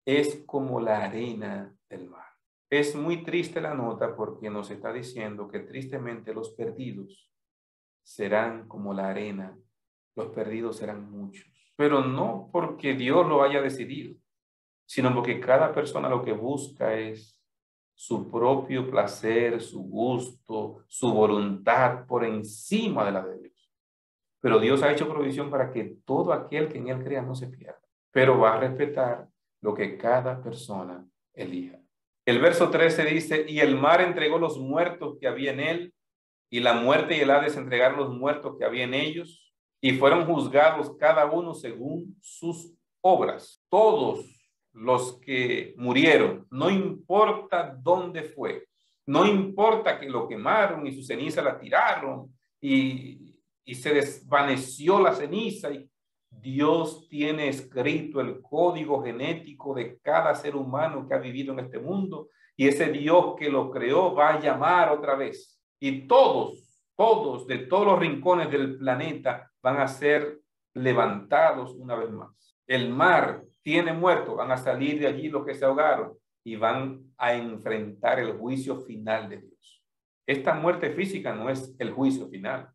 es como la arena del mar. Es muy triste la nota porque nos está diciendo que tristemente los perdidos serán como la arena, los perdidos serán muchos, pero no porque Dios lo haya decidido, sino porque cada persona lo que busca es su propio placer, su gusto, su voluntad por encima de la de Dios. Pero Dios ha hecho provisión para que todo aquel que en Él crea no se pierda, pero va a respetar lo que cada persona elija. El verso 13 dice, y el mar entregó los muertos que había en él, y la muerte y el Hades entregaron los muertos que había en ellos, y fueron juzgados cada uno según sus obras. Todos los que murieron, no importa dónde fue, no importa que lo quemaron y su ceniza la tiraron y se desvaneció la ceniza, y Dios tiene escrito el código genético de cada ser humano que ha vivido en este mundo, y ese Dios que lo creó va a llamar otra vez. Y todos, de todos los rincones del planeta van a ser levantados una vez más. El mar tiene muertos, van a salir de allí los que se ahogaron y van a enfrentar el juicio final de Dios. Esta muerte física no es el juicio final.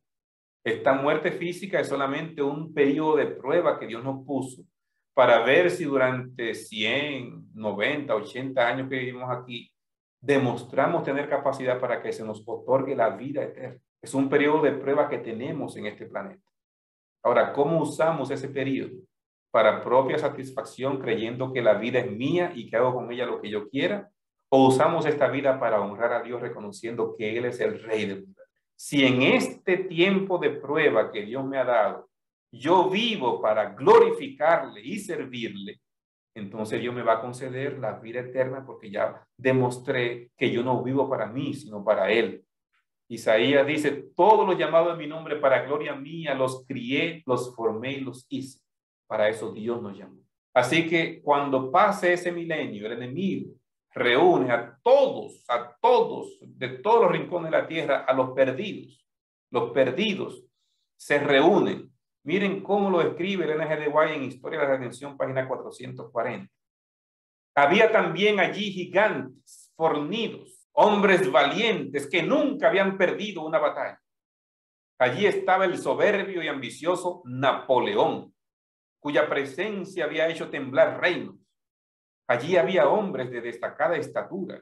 Esta muerte física es solamente un periodo de prueba que Dios nos puso para ver si durante 100, 90, 80 años que vivimos aquí, demostramos tener capacidad para que se nos otorgue la vida eterna. Es un periodo de prueba que tenemos en este planeta. Ahora, ¿cómo usamos ese periodo? ¿Para propia satisfacción, creyendo que la vida es mía y que hago con ella lo que yo quiera? ¿O usamos esta vida para honrar a Dios, reconociendo que Él es el Rey del universo? Si en este tiempo de prueba que Dios me ha dado, yo vivo para glorificarle y servirle, entonces Dios me va a conceder la vida eterna, porque ya demostré que yo no vivo para mí, sino para Él. Isaías dice, todos los llamados en mi nombre para gloria mía, los crié, los formé y los hice. Para eso Dios nos llamó. Así que cuando pase ese milenio, el enemigo reúne a todos, de todos los rincones de la tierra, a los perdidos. Los perdidos se reúnen. Miren cómo lo escribe el N.G. de White en Historia de la Redención, página 440. Había también allí gigantes, fornidos, hombres valientes que nunca habían perdido una batalla. Allí estaba el soberbio y ambicioso Napoleón, cuya presencia había hecho temblar reinos. Allí había hombres de destacada estatura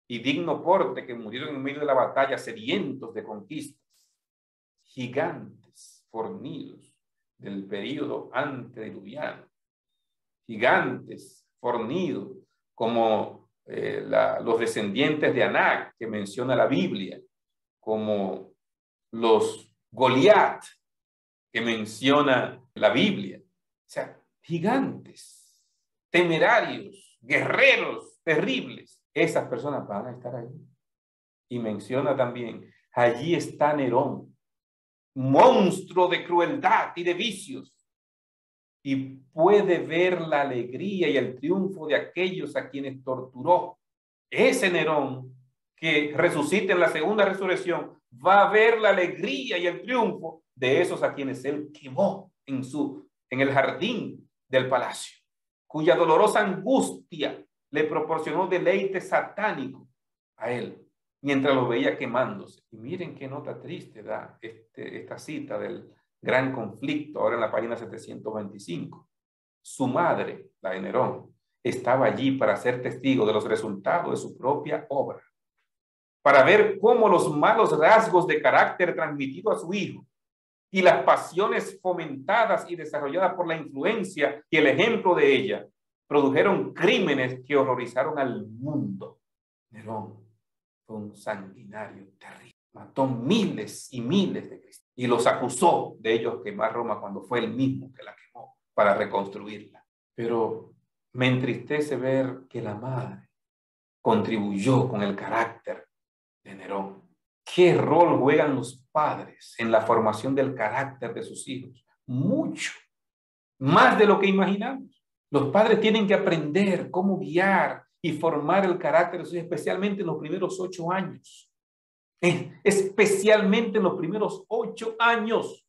y digno porte que murieron en medio de la batalla, sedientos de conquistas. Gigantes fornidos del período antediluviano. Gigantes fornidos como los descendientes de Anac, que menciona la Biblia, como los Goliat, que menciona la Biblia. O sea, gigantes, temerarios, guerreros terribles. Esas personas van a estar ahí. Y menciona también, allí está Nerón, monstruo de crueldad y de vicios, y puede ver la alegría y el triunfo de aquellos a quienes torturó. Ese Nerón, que resucita en la segunda resurrección, va a ver la alegría y el triunfo de esos a quienes él quemó en el jardín del palacio, cuya dolorosa angustia le proporcionó deleite satánico a él mientras lo veía quemándose. Y miren qué nota triste da esta cita del gran conflicto, ahora en la página 725. Su madre, la de Nerón, estaba allí para ser testigo de los resultados de su propia obra, para ver cómo los malos rasgos de carácter transmitidos a su hijo y las pasiones fomentadas y desarrolladas por la influencia y el ejemplo de ella produjeron crímenes que horrorizaron al mundo. Nerón fue un sanguinario terrible. Mató miles y miles de cristianos y los acusó de ellos quemar Roma cuando fue él mismo que la quemó para reconstruirla. Pero me entristece ver que la madre contribuyó con el carácter de Nerón. ¿Qué rol juegan los padres en la formación del carácter de sus hijos? Mucho, más de lo que imaginamos. Los padres tienen que aprender cómo guiar y formar el carácter de sus hijos, especialmente en los primeros 8 años. Especialmente en los primeros 8 años.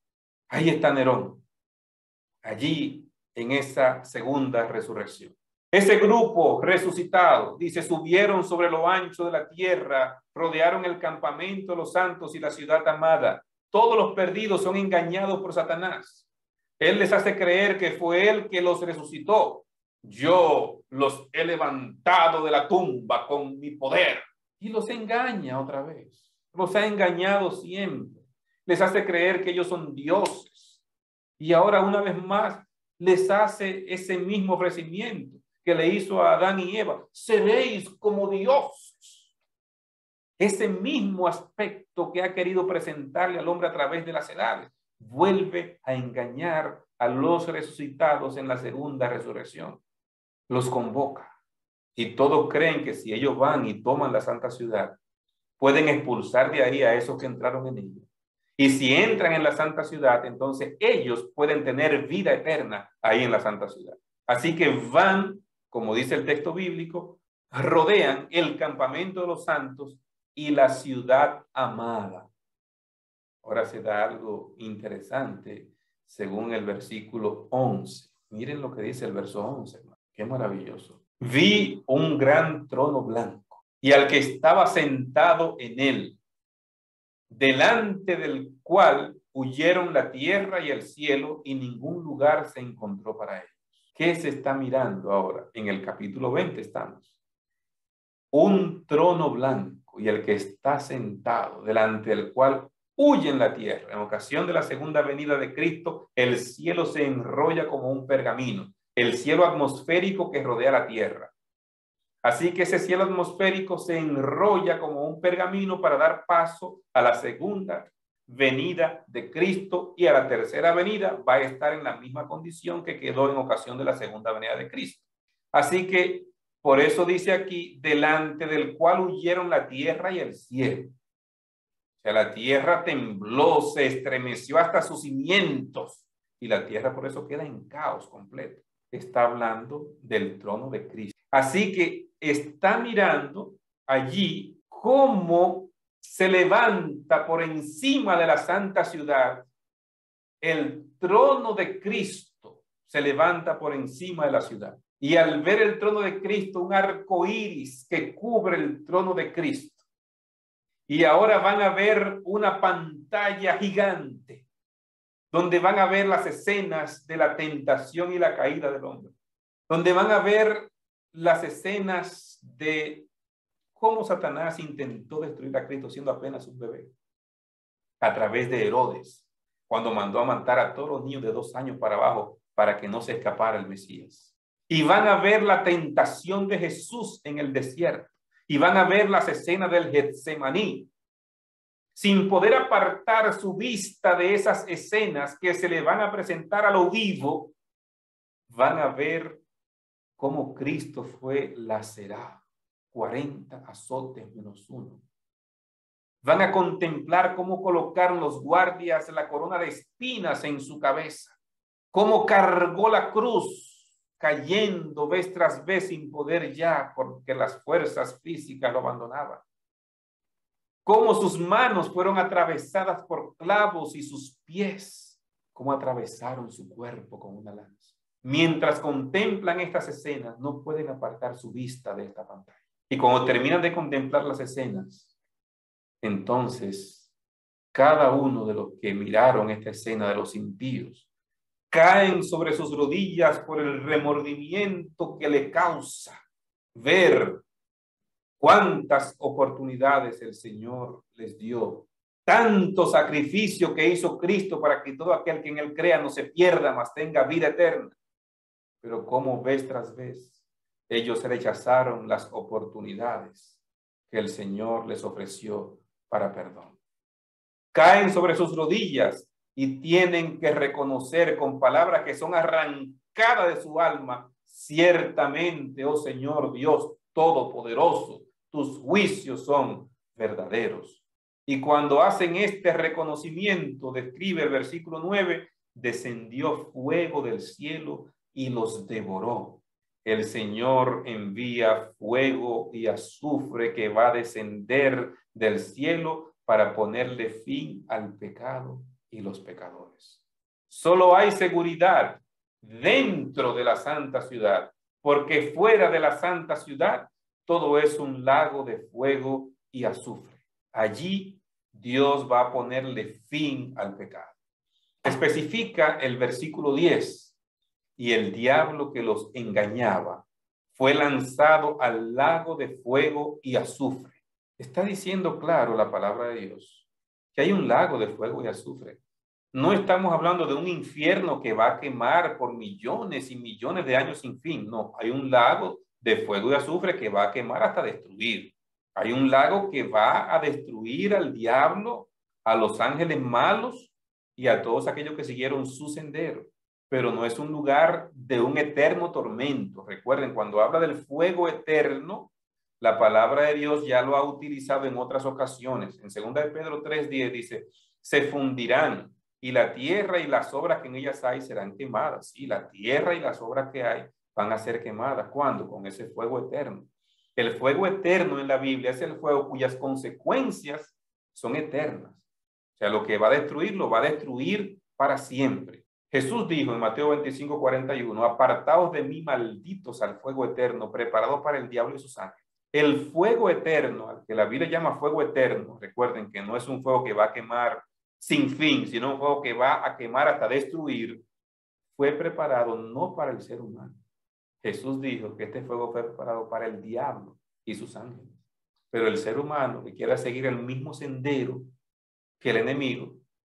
Ahí está Nerón, allí en esa segunda resurrección. Ese grupo resucitado, dice, subieron sobre lo ancho de la tierra, rodearon el campamento de los santos y la ciudad amada. Todos los perdidos son engañados por Satanás. Él les hace creer que fue él que los resucitó. Yo los he levantado de la tumba con mi poder. Y los engaña otra vez. Los ha engañado siempre. Les hace creer que ellos son dioses. Y ahora una vez más les hace ese mismo ofrecimiento que le hizo a Adán y Eva. Seréis como dioses. Ese mismo aspecto que ha querido presentarle al hombre a través de las edades vuelve a engañar a los resucitados en la segunda resurrección. Los convoca y todos creen que si ellos van y toman la santa ciudad, pueden expulsar de ahí a esos que entraron en ella. Y si entran en la santa ciudad, entonces ellos pueden tener vida eterna ahí en la santa ciudad. Así que van, como dice el texto bíblico, rodean el campamento de los santos y la ciudad amada. Ahora se da algo interesante según el versículo 11. Miren lo que dice el verso 11. Qué maravilloso. Vi un gran trono blanco y al que estaba sentado en él, delante del cual huyeron la tierra y el cielo y ningún lugar se encontró para ellos. ¿Qué se está mirando ahora? En el capítulo 20 estamos. Un trono blanco y el que está sentado, delante del cual huyen la tierra. En ocasión de la segunda venida de Cristo, el cielo se enrolla como un pergamino, el cielo atmosférico que rodea la tierra. Así que ese cielo atmosférico se enrolla como un pergamino para dar paso a la segunda venida de Cristo, y a la tercera venida va a estar en la misma condición que quedó en ocasión de la segunda venida de Cristo. Así que por eso dice aquí, delante del cual huyeron la tierra y el cielo. O sea, la tierra tembló, se estremeció hasta sus cimientos y la tierra por eso queda en caos completo. Está hablando del trono de Cristo. Así que está mirando allí cómo se levanta por encima de la santa ciudad. El trono de Cristo se levanta por encima de la ciudad. Y al ver el trono de Cristo, un arco iris que cubre el trono de Cristo. Y ahora van a ver una pantalla gigante donde van a ver las escenas de la tentación y la caída del hombre. Donde van a ver las escenas de cómo Satanás intentó destruir a Cristo siendo apenas un bebé. A través de Herodes, cuando mandó a matar a todos los niños de 2 años para abajo para que no se escapara el Mesías. Y van a ver la tentación de Jesús en el desierto. Y van a ver las escenas del Getsemaní. Sin poder apartar su vista de esas escenas que se le van a presentar a lo vivo, van a ver cómo Cristo fue lacerado. 40 azotes menos 1. Van a contemplar cómo colocaron los guardias la corona de espinas en su cabeza. Cómo cargó la cruz, cayendo vez tras vez sin poder ya, porque las fuerzas físicas lo abandonaban. Cómo sus manos fueron atravesadas por clavos y sus pies, cómo atravesaron su cuerpo con una lanza. Mientras contemplan estas escenas, no pueden apartar su vista de esta pantalla. Y cuando terminan de contemplar las escenas, entonces cada uno de los que miraron esta escena de los impíos caen sobre sus rodillas por el remordimiento que le causa ver cuántas oportunidades el Señor les dio. Tanto sacrificio que hizo Cristo para que todo aquel que en él crea no se pierda, mas tenga vida eterna. Pero como vez tras vez, ellos rechazaron las oportunidades que el Señor les ofreció para perdón. Caen sobre sus rodillas y tienen que reconocer con palabras que son arrancadas de su alma: ciertamente, oh Señor Dios Todopoderoso, tus juicios son verdaderos. Y cuando hacen este reconocimiento, describe el versículo 9, descendió fuego del cielo y los devoró. El Señor envía fuego y azufre que va a descender del cielo para ponerle fin al pecado y los pecadores. Solo hay seguridad dentro de la santa ciudad, porque fuera de la santa ciudad todo es un lago de fuego y azufre. Allí Dios va a ponerle fin al pecado. Especifica el versículo 10, y el diablo que los engañaba fue lanzado al lago de fuego y azufre. Está diciendo claro la palabra de Dios que hay un lago de fuego y azufre. No estamos hablando de un infierno que va a quemar por millones y millones de años sin fin. No, hay un lago de fuego y azufre que va a quemar hasta destruir. Hay un lago que va a destruir al diablo, a los ángeles malos y a todos aquellos que siguieron su sendero. Pero no es un lugar de un eterno tormento. Recuerden, cuando habla del fuego eterno, la palabra de Dios ya lo ha utilizado en otras ocasiones. En 2 de Pedro 3:10 dice, se fundirán y la tierra y las obras que en ellas hay serán quemadas. Y la tierra y las obras que hay van a ser quemadas. ¿Cuándo? Con ese fuego eterno. El fuego eterno en la Biblia es el fuego cuyas consecuencias son eternas. O sea, lo que va a destruir, lo va a destruir para siempre. Jesús dijo en Mateo 25:41, apartaos de mí, malditos, al fuego eterno, preparado para el diablo y sus ángeles. El fuego eterno, al que la Biblia llama fuego eterno, recuerden que no es un fuego que va a quemar sin fin, sino un fuego que va a quemar hasta destruir, fue preparado no para el ser humano. Jesús dijo que este fuego fue preparado para el diablo y sus ángeles. Pero el ser humano que quiera seguir el mismo sendero que el enemigo,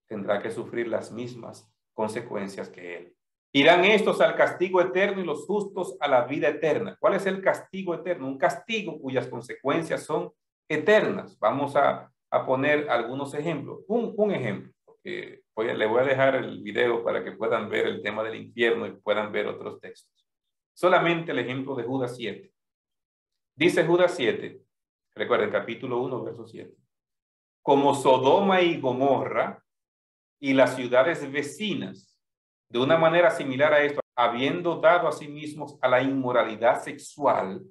tendrá que sufrir las mismas consecuencias que él. Irán estos al castigo eterno y los justos a la vida eterna. ¿Cuál es el castigo eterno? Un castigo cuyas consecuencias son eternas. Vamos a poner algunos ejemplos. Un ejemplo. Le voy a dejar el video para que puedan ver el tema del infierno y puedan ver otros textos. Solamente el ejemplo de Judas 7. Dice Judas 7, recuerden, capítulo 1, verso 7. Como Sodoma y Gomorra y las ciudades vecinas, de una manera similar a esto, habiendo dado a sí mismos a la inmoralidad sexual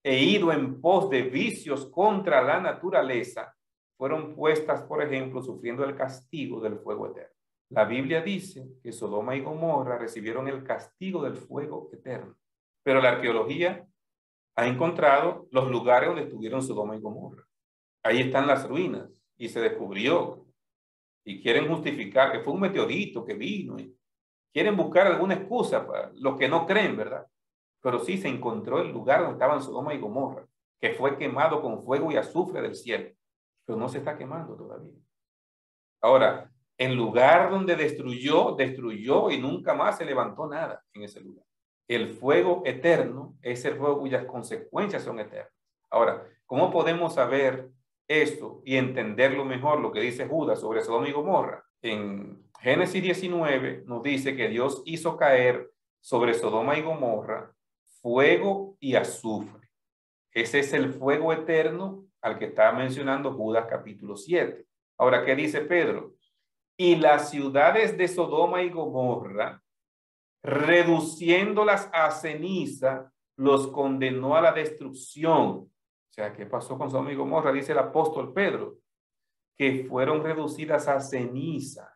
e ido en pos de vicios contra la naturaleza, fueron puestas, por ejemplo, sufriendo el castigo del fuego eterno. La Biblia dice que Sodoma y Gomorra recibieron el castigo del fuego eterno, pero la arqueología ha encontrado los lugares donde estuvieron Sodoma y Gomorra. Ahí están las ruinas y se descubrió. Y quieren justificar que fue un meteorito que vino. Y quieren buscar alguna excusa para los que no creen, ¿verdad? Pero sí se encontró el lugar donde estaban Sodoma y Gomorra, que fue quemado con fuego y azufre del cielo. Pero no se está quemando todavía. Ahora, el lugar donde destruyó y nunca más se levantó nada en ese lugar. El fuego eterno es el fuego cuyas consecuencias son eternas. Ahora, ¿cómo podemos saber esto y entenderlo mejor, lo que dice Judas sobre Sodoma y Gomorra? En Génesis 19 nos dice que Dios hizo caer sobre Sodoma y Gomorra fuego y azufre. Ese es el fuego eterno al que estaba mencionando Judas capítulo 7. Ahora, ¿qué dice Pedro? Y las ciudades de Sodoma y Gomorra, reduciéndolas a ceniza, los condenó a la destrucción. O sea, ¿qué pasó con Sodoma y Gomorra? Dice el apóstol Pedro, que fueron reducidas a ceniza.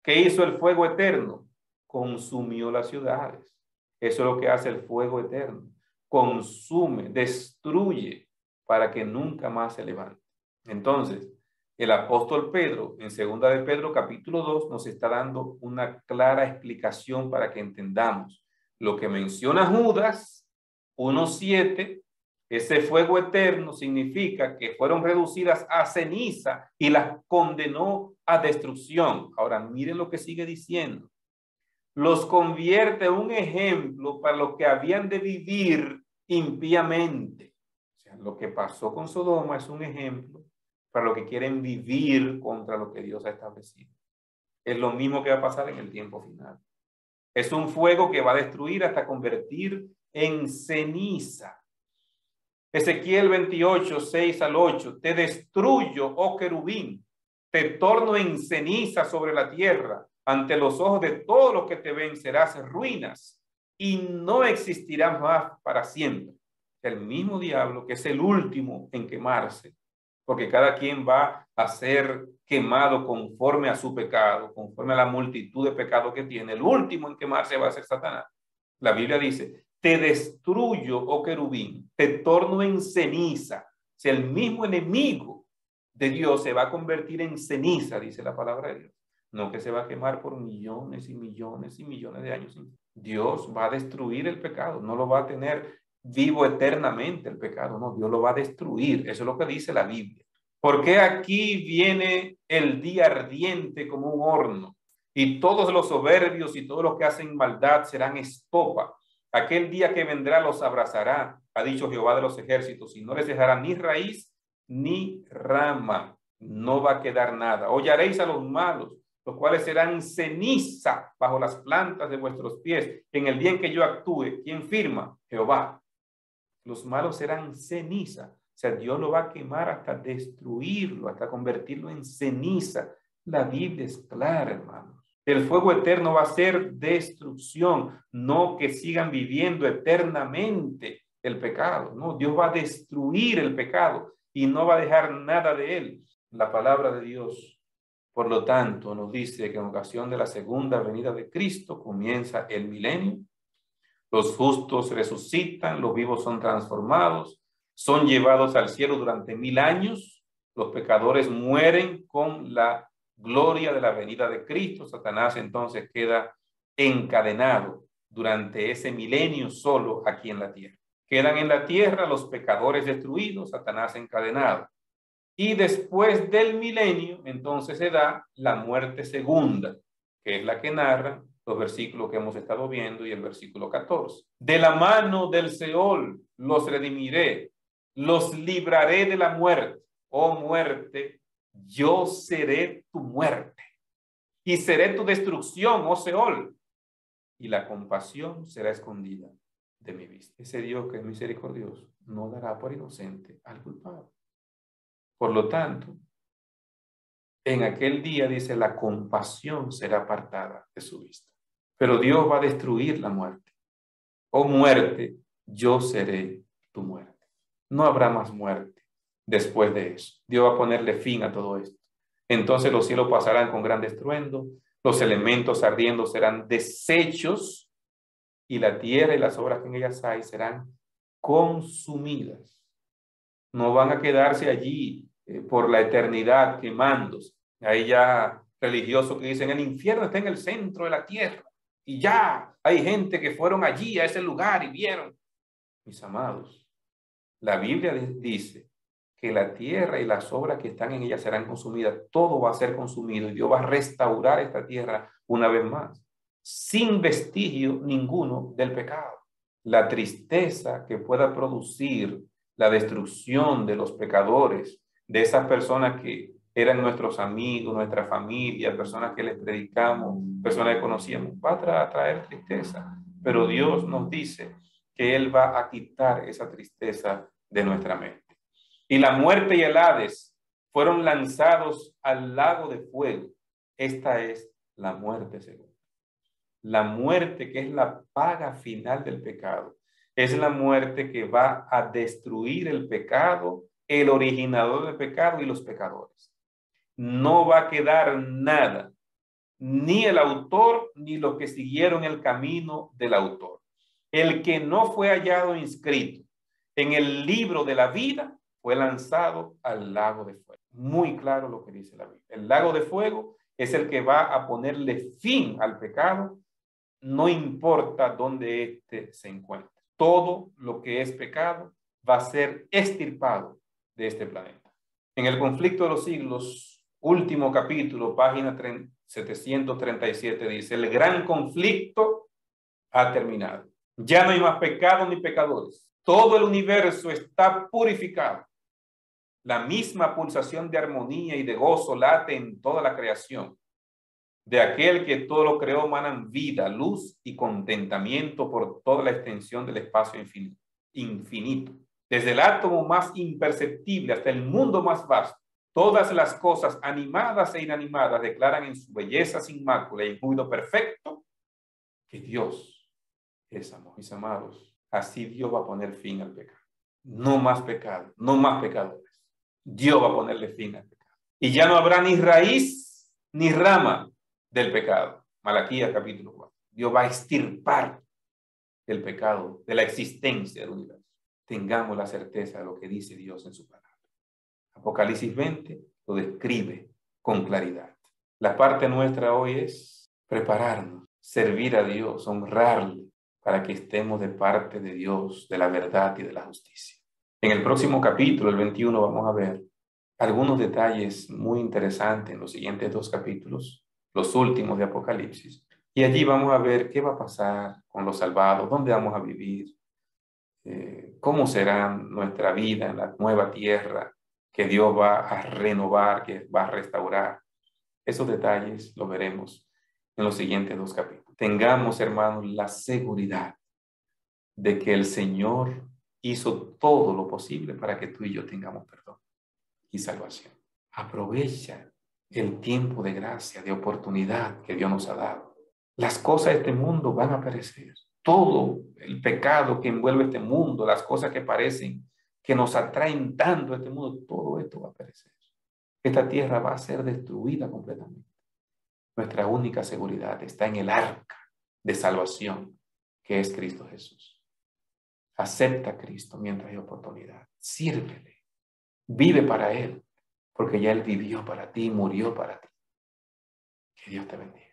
¿Qué hizo el fuego eterno? Consumió las ciudades. Eso es lo que hace el fuego eterno. Consume, destruye para que nunca más se levante. Entonces, el apóstol Pedro, en 2 de Pedro capítulo 2, nos está dando una clara explicación para que entendamos lo que menciona Judas 1:7. Ese fuego eterno significa que fueron reducidas a ceniza y las condenó a destrucción. Ahora, miren lo que sigue diciendo. Los convierte en un ejemplo para los que habían de vivir impíamente. O sea, lo que pasó con Sodoma es un ejemplo para los que quieren vivir contra lo que Dios ha establecido. Es lo mismo que va a pasar en el tiempo final. Es un fuego que va a destruir hasta convertir en ceniza. Ezequiel 28, 6 al 8. Te destruyo, oh querubín, te torno en ceniza sobre la tierra. Ante los ojos de todos los que te ven serás ruinas y no existirás más para siempre. El mismo diablo, que es el último en quemarse, porque cada quien va a ser quemado conforme a su pecado, conforme a la multitud de pecados que tiene. El último en quemarse va a ser Satanás. La Biblia dice te destruyo, oh querubín, te torno en ceniza. O sea, el mismo enemigo de Dios se va a convertir en ceniza, dice la palabra de Dios. No que se va a quemar por millones y millones y millones de años. Dios va a destruir el pecado, no lo va a tener vivo eternamente el pecado, no, Dios lo va a destruir. Eso es lo que dice la Biblia. Porque aquí viene el día ardiente como un horno, y todos los soberbios y todos los que hacen maldad serán estopa. Aquel día que vendrá los abrazará, ha dicho Jehová de los ejércitos, y no les dejará ni raíz ni rama, no va a quedar nada. Hollaréis a los malos, los cuales serán ceniza bajo las plantas de vuestros pies. En el día en que yo actúe, ¿quién firma? Jehová. Los malos serán ceniza. O sea, Dios lo va a quemar hasta destruirlo, hasta convertirlo en ceniza. La Biblia es clara, hermanos. El fuego eterno va a ser destrucción, no que sigan viviendo eternamente el pecado. No, Dios va a destruir el pecado y no va a dejar nada de él. La palabra de Dios, por lo tanto, nos dice que en ocasión de la segunda venida de Cristo comienza el milenio. Los justos resucitan, los vivos son transformados, son llevados al cielo durante 1000 años. Los pecadores mueren con la gloria de la venida de Cristo. Satanás entonces queda encadenado durante ese milenio solo aquí en la tierra. Quedan en la tierra los pecadores destruidos, Satanás encadenado. Y después del milenio, entonces se da la muerte segunda, que es la que narra los versículos que hemos estado viendo y el versículo 14. De la mano del Seol los redimiré, los libraré de la muerte. Oh muerte, yo seré tu muerte y seré tu destrucción, oh Seol, y la compasión será escondida de mi vista. Ese Dios que es misericordioso no dará por inocente al culpable. Por lo tanto, en aquel día, dice, la compasión será apartada de su vista. Pero Dios va a destruir la muerte. Oh muerte, yo seré tu muerte. No habrá más muerte después de eso. Dios va a ponerle fin a todo esto. Entonces los cielos pasarán con gran estruendo, los elementos ardiendo serán deshechos, y la tierra y las obras que en ellas hay serán consumidas. No van a quedarse allí por la eternidad quemándose. Hay ya religiosos que dicen el infierno está en el centro de la tierra y ya hay gente que fueron allí a ese lugar y vieron. Mis amados, la Biblia dice que la tierra y las obras que están en ella serán consumidas. Todo va a ser consumido y Dios va a restaurar esta tierra una vez más, sin vestigio ninguno del pecado. La tristeza que pueda producir la destrucción de los pecadores, de esas personas que eran nuestros amigos, nuestra familia, personas que les predicamos, personas que conocíamos, va a traer tristeza. Pero Dios nos dice que Él va a quitar esa tristeza de nuestra mente. Y la muerte y el Hades fueron lanzados al lago de fuego. Esta es la muerte segunda. La muerte que es la paga final del pecado. Es la muerte que va a destruir el pecado, el originador del pecado y los pecadores. No va a quedar nada, ni el autor, ni los que siguieron el camino del autor. El que no fue hallado inscrito en el libro de la vida fue lanzado al lago de fuego. Muy claro lo que dice la Biblia. El lago de fuego es el que va a ponerle fin al pecado, no importa dónde éste se encuentre. Todo lo que es pecado va a ser extirpado de este planeta. En el conflicto de los siglos, último capítulo, página 737, dice: el gran conflicto ha terminado. Ya no hay más pecado ni pecadores. Todo el universo está purificado. La misma pulsación de armonía y de gozo late en toda la creación. De aquel que todo lo creó manan vida, luz y contentamiento por toda la extensión del espacio infinito. Desde el átomo más imperceptible hasta el mundo más vasto, todas las cosas animadas e inanimadas declaran en su belleza sin mácula y juicio perfecto que Dios es amor. Mis amados, así Dios va a poner fin al pecado. No más pecado, no más pecadores. Dios va a ponerle fin al pecado. Y ya no habrá ni raíz ni rama del pecado. Malaquías capítulo 4. Dios va a extirpar del pecado, de la existencia del universo. Tengamos la certeza de lo que dice Dios en su palabra. Apocalipsis 20 lo describe con claridad. La parte nuestra hoy es prepararnos, servir a Dios, honrarle, para que estemos de parte de Dios, de la verdad y de la justicia. En el próximo capítulo, el 21, vamos a ver algunos detalles muy interesantes en los siguientes 2 capítulos, los últimos de Apocalipsis. Y allí vamos a ver qué va a pasar con los salvados, dónde vamos a vivir, cómo será nuestra vida en la nueva tierra que Dios va a renovar, que va a restaurar. Esos detalles los veremos en los siguientes 2 capítulos. Tengamos, hermanos, la seguridad de que el Señor hizo todo lo posible para que tú y yo tengamos perdón y salvación. Aprovecha el tiempo de gracia, de oportunidad que Dios nos ha dado. Las cosas de este mundo van a perecer. Todo el pecado que envuelve este mundo, las cosas que parecen, que nos atraen tanto a este mundo, todo esto va a perecer. Esta tierra va a ser destruida completamente. Nuestra única seguridad está en el arca de salvación, que es Cristo Jesús. Acepta a Cristo mientras hay oportunidad. Sírvele. Vive para Él, porque ya Él vivió para ti y murió para ti. Que Dios te bendiga.